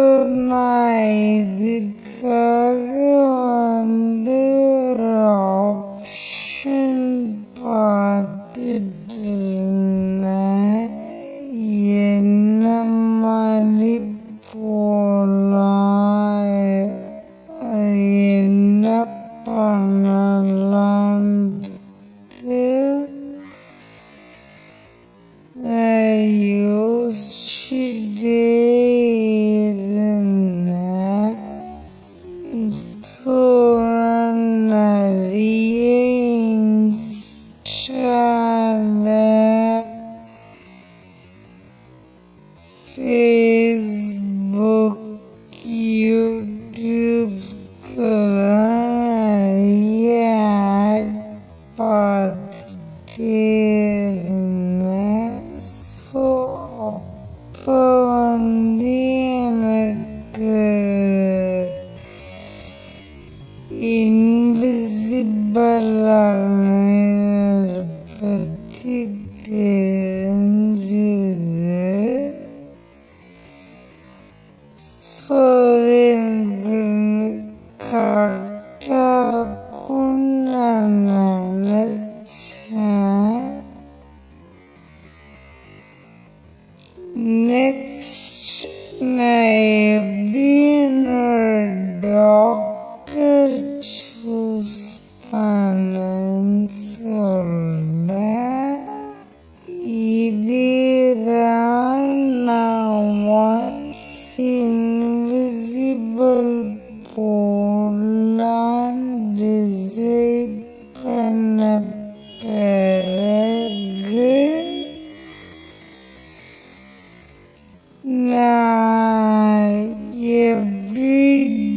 நான் இதுக்காக வந்து ஒரு ஆப்ஷன் பார்த்துட்டு இருந்தேன். என்ன மாதிரி போகலாம், என்ன பண்ணலான்ட்டு யோசிச்சுட்டே இருந்தேன். ஸோ நிறைய இன்ஸ்டால, ஃபேஸ்புக், யூடியூப்லாம் நிறைய ஆட் பார்த்துட்டே இருந்தேன். ஸோ அப்போ வந்து எனக்கு இன்விசிபிள் அலைனர் பற்றி தெரிஞ்சுது. ஸோ எனக்கு கரெக்டாக இருக்கும்னு நான் நினச்சேன். நெக்ஸ்ட் நான் எப்படி என்னோட டாக்டர் சூஸ் பண்ணேன்னு சொல்கிறேன். இதேதான் நான் ஒன்ஸ் இன்விசிபிள் போடலான்னு டிசைட் பண்ண பிறகு நான் எப்படி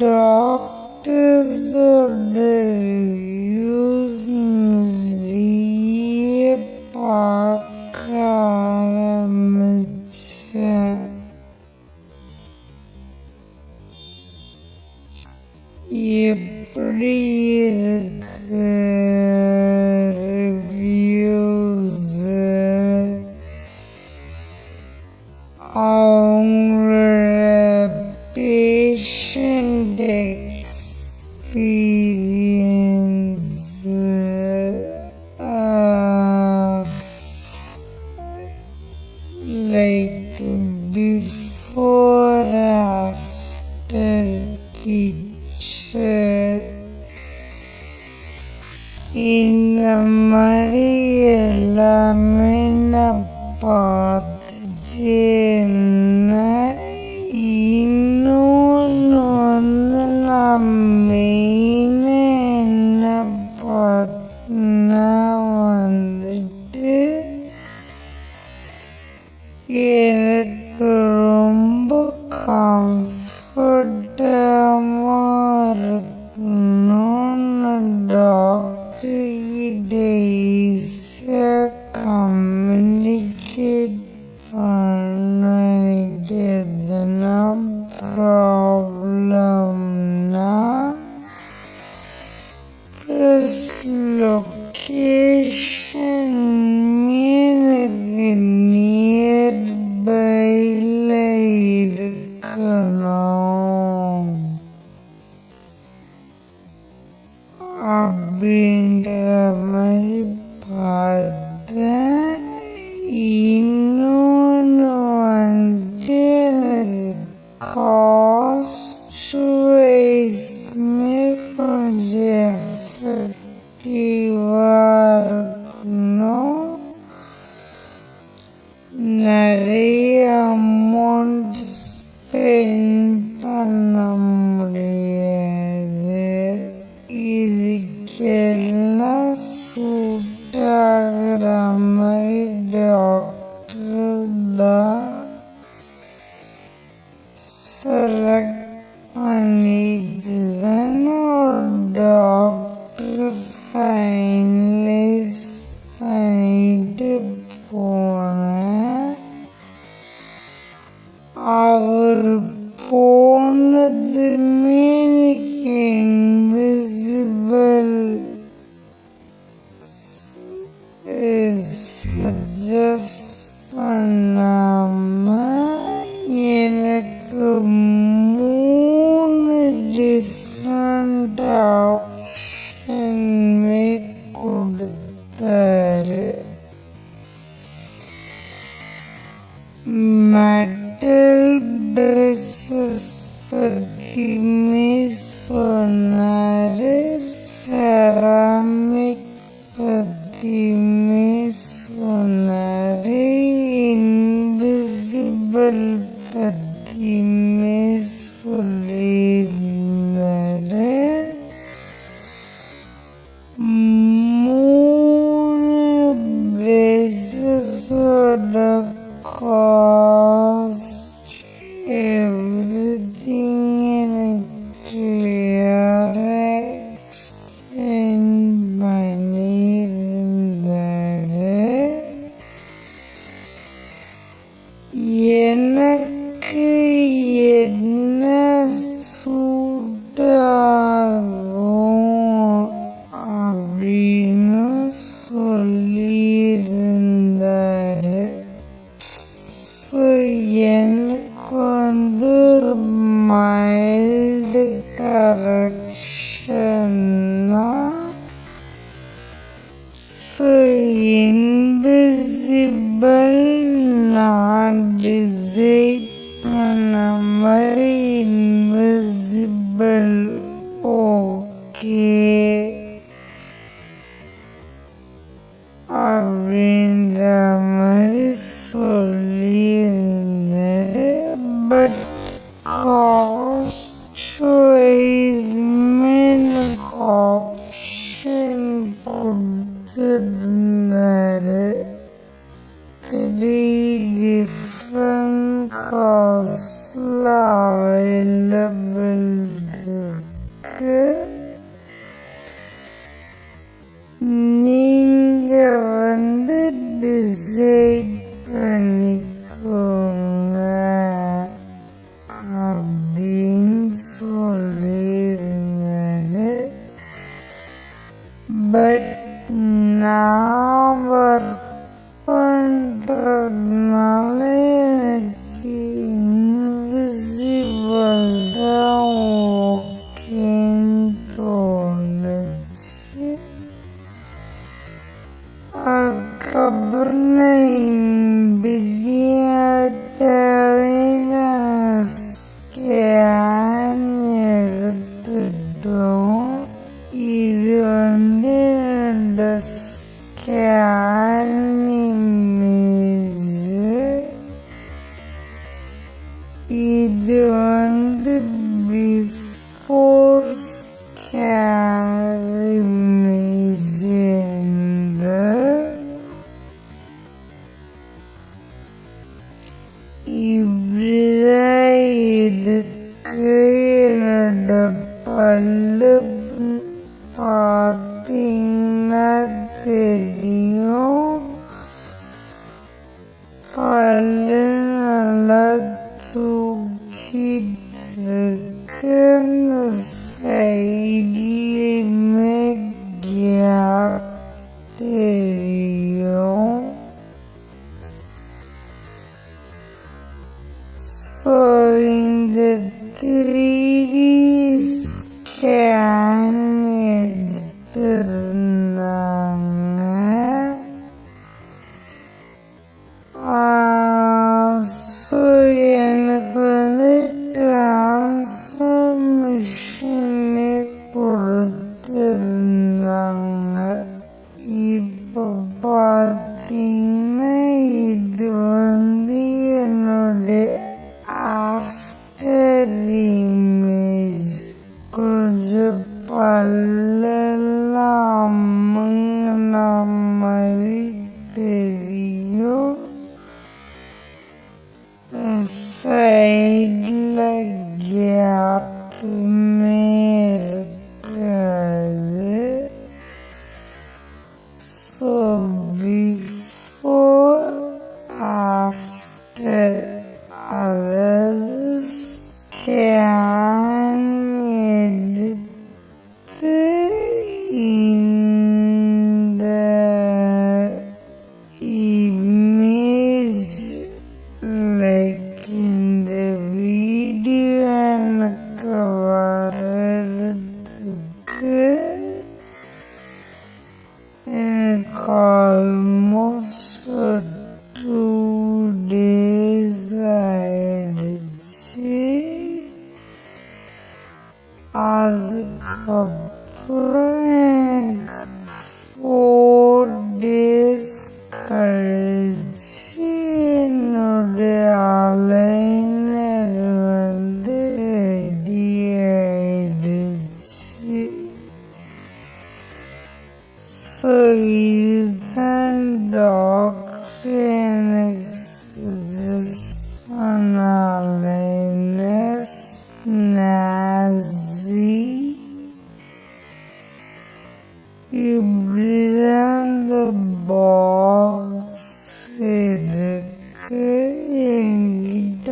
டாக்டர்ஸோட ரிவ்யூஸ் நிறைய பார்க்க ஆரம்பிச்சேன். எப்படி இருக்கு ரிவ்யூஸு, அவங்களோட patient experience, like before after picture, இந்த மாதிரி எல்லாமே நான் பார்த்துட்டே இருந்தேன். இன்னொன்று வந்து நான் மெயினாக என்ன பார்த்தேன்னா வந்துட்டு எனக்கு ரொம்ப கம்ஃபர்டபுளாக இருக்கணும்னு டாக்டர் கிட்ட ஈஸியாக கம்யூனிகேட் பண்ணிட்டு எதுனா ப்ராப்ளம்னா ப்ளஸ் லொக்கேஷன் எனக்கு நியர்பையில் இருக்கணும். அப்படின்ற மாதிரி பார்த்தேன். இன்னொன்று வந்துட்டு காஸ்ட் வைஸ்மே கொஞ்சம் எஃபெக்டிவாக இருக்கணும். நிறைய அமௌண்ட் ஸ்பெண்ட் பண்ண முடியாது. இதுக்கெல்லாம் சூட் ஆகிற மாதிரி டாக்டர் தான் செலக்ட் பண்ணிட்டு தான் ஒரு டாக்டர் ஃபைனலைஸ் பண்ணிட்டு போனேன். அவர் போனதுமே எனக்கு இன்விசிபிள் சஜஸ்ட் பண்ணாம எனக்கு 3 டிஃப்ரெண்ட் ஆப்ஷன்மே கொடுத்தாரு. மெட்டல் ட்ரெஸ்ஸஸ் பற்றியுமே சொன்னாரு, செராமிக் பற்றியுமே சொன்னாரு, இன்விசிபிள் பற்றியுமே சொல்லியிருந்தாரு. 3 பிரேசஸோட காஸ்ட் எவ்ரிதிங் எனக்கு கிளியராக எக்ஸ்பிளைன் பண்ணியிருந்தாரு. எனக்கு என்ன சூட் ஆகும் அப்படின்னு சொல்லியிருந்தாரு. ஸோ எனக்கு வந்து ஒரு மைல்டு கரெக்ஷன் தான். ஸோ இன்விசிபிள் நான் டிசைட் பண்ண மாதிரி இன்விசிபிள் ஓகே அப்படின்ற மாதிரி சொல்லியிருந்தாரு. பட் காஸ்ட் வைஸ்மே ஆப்ஷன் கொடுத்துருந்தாரு. 3 டிஃப்ரெண்ட் காஸ்ட்ல அவைலபிள் இருக்கு. நீங்க வந்து டிசைட் பண்ணிக்கோங்க அப்படின்னு சொல்லியிருந்தாரு. பட் நான் ஒர்க் பண்ணுறதுனால எனக்கு இன்விசிபிள் தான் ஓகேன்னு தோணுச்சு. அதுக்கப்புறம் நான் ஸ்கேன் எடுத்துட்டோம். இது வந்து என்னோட ஸ்கேன் இமேஜ். இது வந்து பிஃபோர் ஸ்கேன் இமேஜ். இப்படிதான் இருக்கு என்னோட பல்லு. பார்த்தீங்கன்னா தெரியும், பல்லு நல்லா தூக்கிட்டு இருக்கு. அந்த சைட்லையுமே கேப் தெரியும். ஸோ இந்த 3D ஸ்கேன் எடுத்து இருந்தாங்க. இப்போ பார்த்தீங்கன்னா இது என்னுடைய ஆஃப்டர் இமேஜ். கொஞ்சம் பல்லெல்லாம் அமுங்கின மாதிரி தெரியும். சைடில் கேப்புமே இருக்காது. ஸோ பிஃபோர் ஆஃப்டர், அதாவது ஸ்கேன் எடுத்து இந்த இமேஜ் லைக் இந்த வீடியோ எனக்கு வர்றதுக்கு எனக்கு ஆல்மோஸ்ட் 2 days ஆயிடுச்சு. அதுக்கப்புறம் எனக்கு 4 days கழிச்சு என்னுடைய அலைனர் ரெடி ஆயிடுச்சு. ஸோ இதுதான் டாக்டர் எனக்கு சஜஸ்ட் பண்ண அலைனர் ஸ்னாஸி. இப்படிதான் இந்த பாக்ஸ் இருக்கு. என்கிட்ட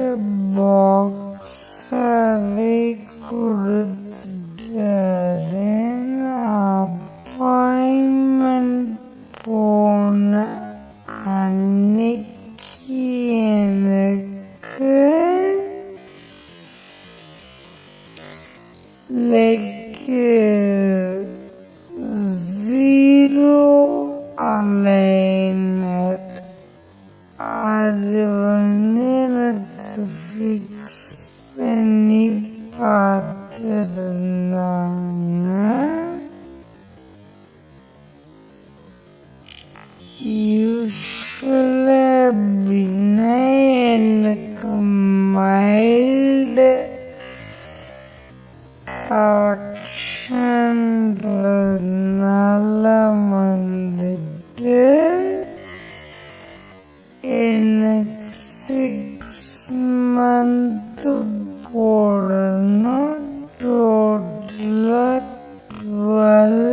பாக்ஸாவே கொடுத்துட்டாரு. அப்பாயின்மெண்ட் போன அன்னைக்கு எனக்கு லைக் 0 அலைனர். அது எனக்கு ஃபிக்ஸ் பண்ணி பார்த்துருந்தாங்க. யூஸ்வலாக அப்படின்னா எனக்கு மைல்டு ஆக்ஷன்றதுனால வந்துட்டு எனக்கு 6 month போடணும். டோட்டலாக 12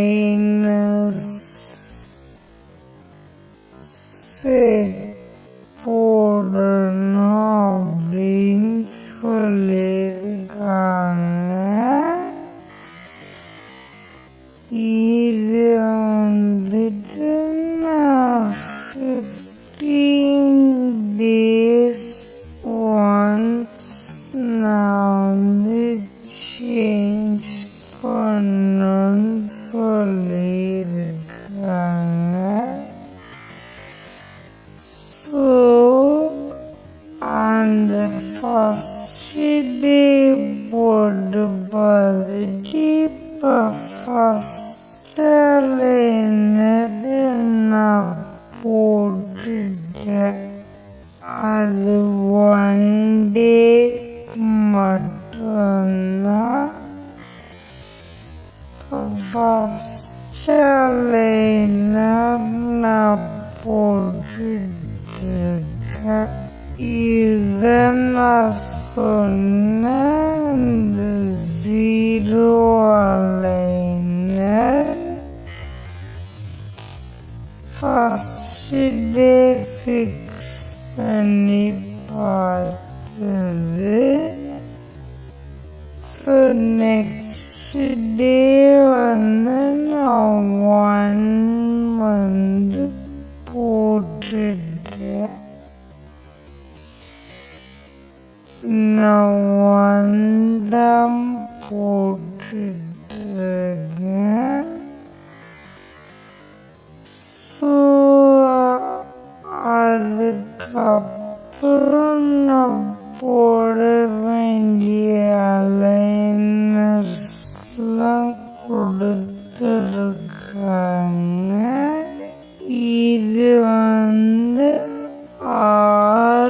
அலைனர்ஸ் போடணும் அப்படின்னு சொல்லியிருக்காங்க. இது வந்துட்டு நான் 15 days ஒன்ஸ் நான் சேஞ்ச் பண்ணணும்னு சொல்லியிருக்காங்க. ஸோ அந்த ஃபர்ஸ்ட் டே போட்டு பார்த்துட்டு இப்போ ஃபர்ஸ்ட் அலைனர் நான் போட்டுட்டேன். அது 1 day மட்டும்தான். ஃபர்ஸ்ட் அலைனர் நான் போட்டுருக்கேன். இதை நான் சொன்னேன். இந்த 0 அலைனர் ஃபர்ஸ்ட் டே ஃபிக்ஸ் பண்ணி பார்த்தது. ஸோ நெக்ஸ்ட் டே வந்து நான் 1 வந்து போட்டுட்டேன். நான் 1 தான் போட்டுருக்கேன். ஸோ அதுக்கப்புறம் நான் போட வேண்டிய அலைனர்ஸ்லாம் கொடுத்துருக்காங்க. இது வந்து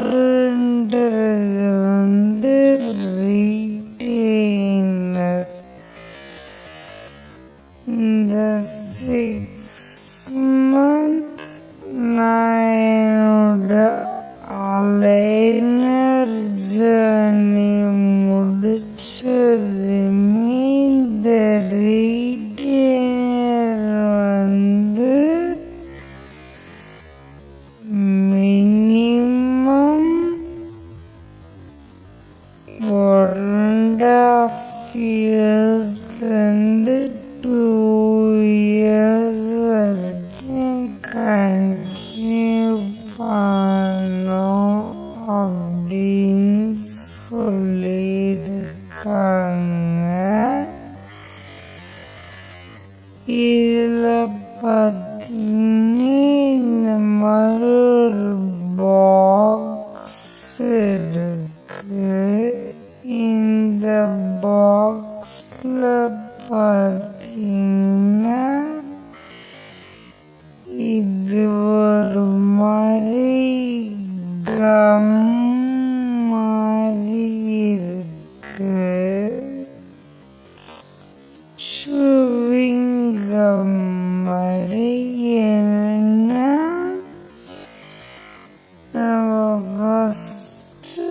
6ன்றது வந்து ரீட்டெய்னர். இந்த 6 month நான் என்னோட அலைனர் ஜர்னி முடிச்சதுமே இந்த ரீட்டெய்னர் வந்து மினிமம் 1.5 yearsலேருந்து 2 years வரைக்கும் கண்டினியூ பண்ணோம் அப்படின்னு சொல்லியிருக்காங்க. இதில் பார்த்தீங்கன்னா இந்த மாதிரி ஒரு பாக்ஸ் இருக்கு. இந்த பாக்ஸில் பார்த்தீங்கன்னா இது ஒரு மாதிரி கம் மாதிரி இருக்கு. chewing gum மாதிரி. என்னன்னா நம்ம ஃபஸ்ட்டு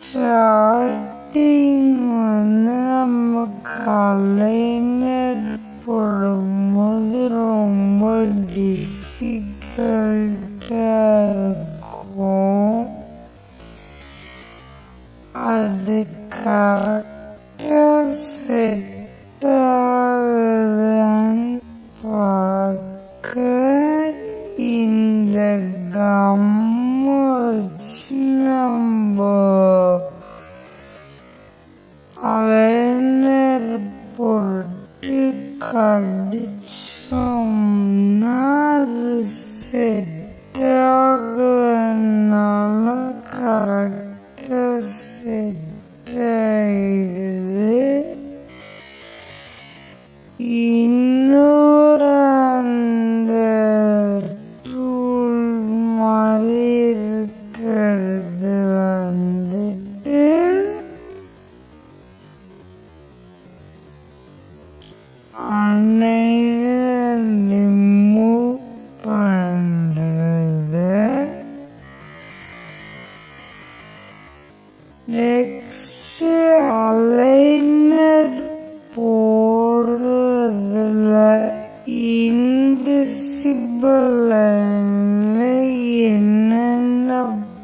ஸ்டார்டிங் வந்து நம்ம கலைஞர் போடும்போது ரொம்ப டிஃபிகல்ட்டாக இருக்கும். அது கரெக்டாக செட் ஆகுதான்னு பார்க்க இந்த கம் வச்சு நம்ம அலைனர் போட்டு கடிச்சோம்னா அது செட் ஆகலைனால கரெக்டாக செட் ஆயிடுது. இன்னொரு அந்த டூல் மாதிரி இருக்கிறது வந்துட்டு ரிமூவ் பண்ணுறது. நெக்ஸ்ட் அலைனர் போடுறதுல இன்விசிபிள் என்னென்ன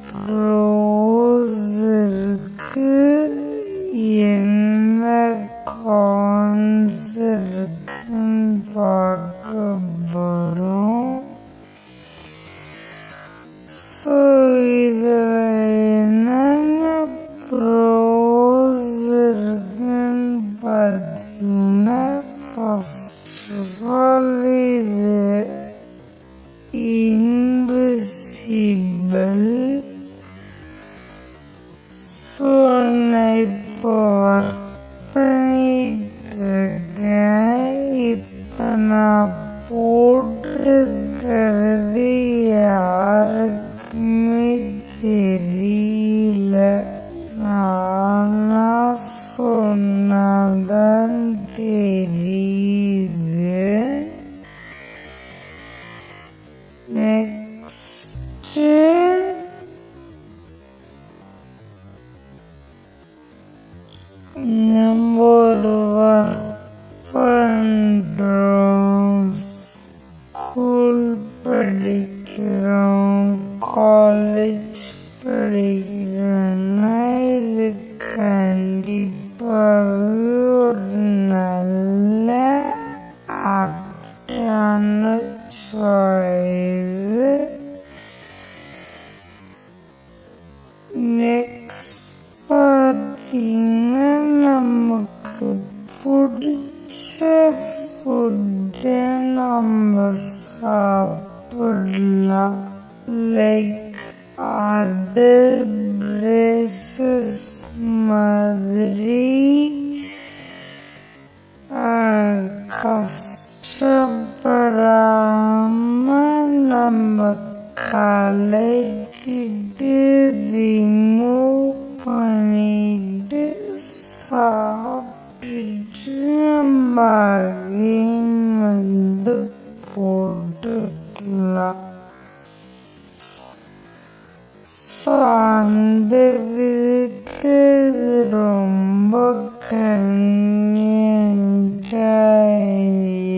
ப்ரோஸ் இருக்கு, என்ன கான்ஸ் இருக்குன்னு பார்க்க போகிறோம். ஸோ இதில் என்னென்ன ப்ரோஸ் இருக்குன்னு பார்த்தீங்கன்னா ஃபர்ஸ்ட் ஆஃப் ஆல் இது இன்விசிபிள். ஸோ நான் இப்போ ஒர்க் பண்ணிட்டுருக்கேன். இப்போ நான் போட்டிருக்கிறது யாருக்குமே தெரியல. நானா சொன்னாதான் தெரியுது. நெக்ஸ்ட்டு நம்ம ஒரு ஒர்க் பண்ணுறோம், ஸ்கூல் படிக்கிறோம், காலேஜ் படிக்கிறோம்னா இது கண்டிப்பாக ஒரு நல்ல ஆப்டான சாய்ஸு. நெக்ஸ்ட் பார்த்தீங்கன்னா நமக்கு பிடிச்ச ஃபுட்டை நம்ம சாப்பிடலாம். லைக் அதர் பிளேசஸ் மாதிரி கஷ்டப்படாம நம்ம கலட்டிட்டு ரிமூவ் பண்ணிட்டு சாப்பிட்டு நம்ம அகைன் வந்து போட்டுக்கலாம். ஸோ அந்த விதத்துக்கு இது ரொம்ப கன்வீனியன்ட்டாக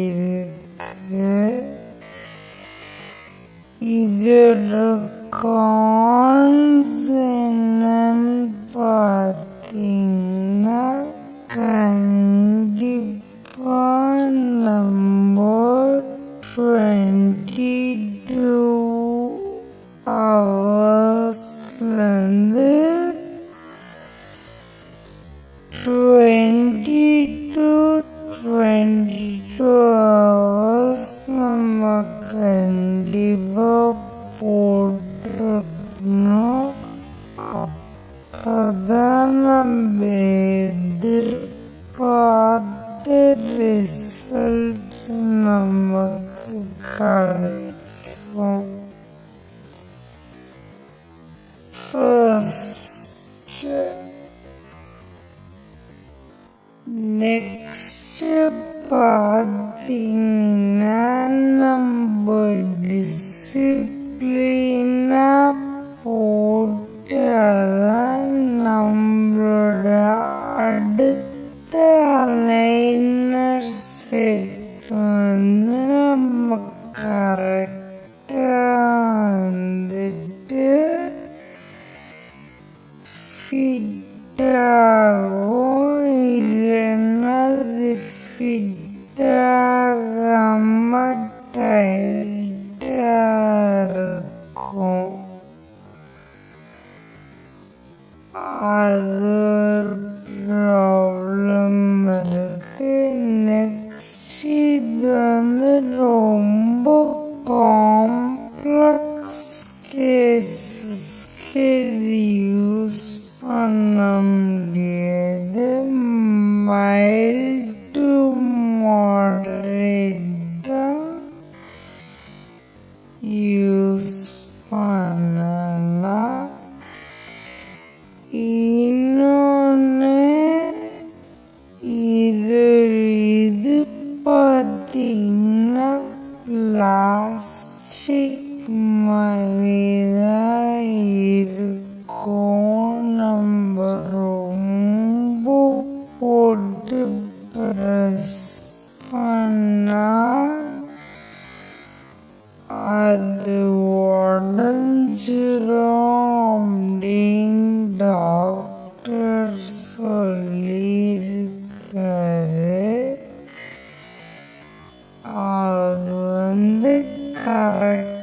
இருக்கு. இதோட கான்ஸ் என்னன்னு பார்த்தீங்கன்னா, கண்டிப்பாக நம்ம 22 ஹவர்ஸ்லேருந்து 22 ஹவர்ஸ் நம்ம கண்டிப்பாக போட்டுருக்கணும். அப்போதான் நம்ம எதிர்பார்த்த ரிசல்ட் நமக்கு கிடைக்கும். நெக்ஸ்ட் பார்த்தீங்கன்னா, நம்ம டிசிப்ளினா போட்டு அதான் நம்மளோட அடுத்த அலைனர் செட் வந்து நம்ம கரெக்டாக வந்துட்டு ஃபிட்டாகும். இல்லைன்னா அது ஃபிட்டாகாம டைட்டாக இருக்கும். அது ஒரு ப்ராப்ளம் இருக்கு. நெக்ஸ்ட் இது வந்து ரொம்ப காம்ப்ளெக்ஸ் கேஸஸ்க்கு இது யூஸ் பண்ண முடியாது. மைல்ட் டு மாடரேட்டாக யூஸ் பண்ணலாம். இன்னொன்று இது பார்த்தீங்கன்னா பிளாஸ்டிக் மாதிரிதான் இருக்கும். நம்ம ரொம்ப போட்டு ப்ரெஸ் பண்ணால் அது உடஞ்சிரும் அப்படின்னு டாக்டர் சொல்லியிருக்காரு. அவர் வந்து கரெக்ட்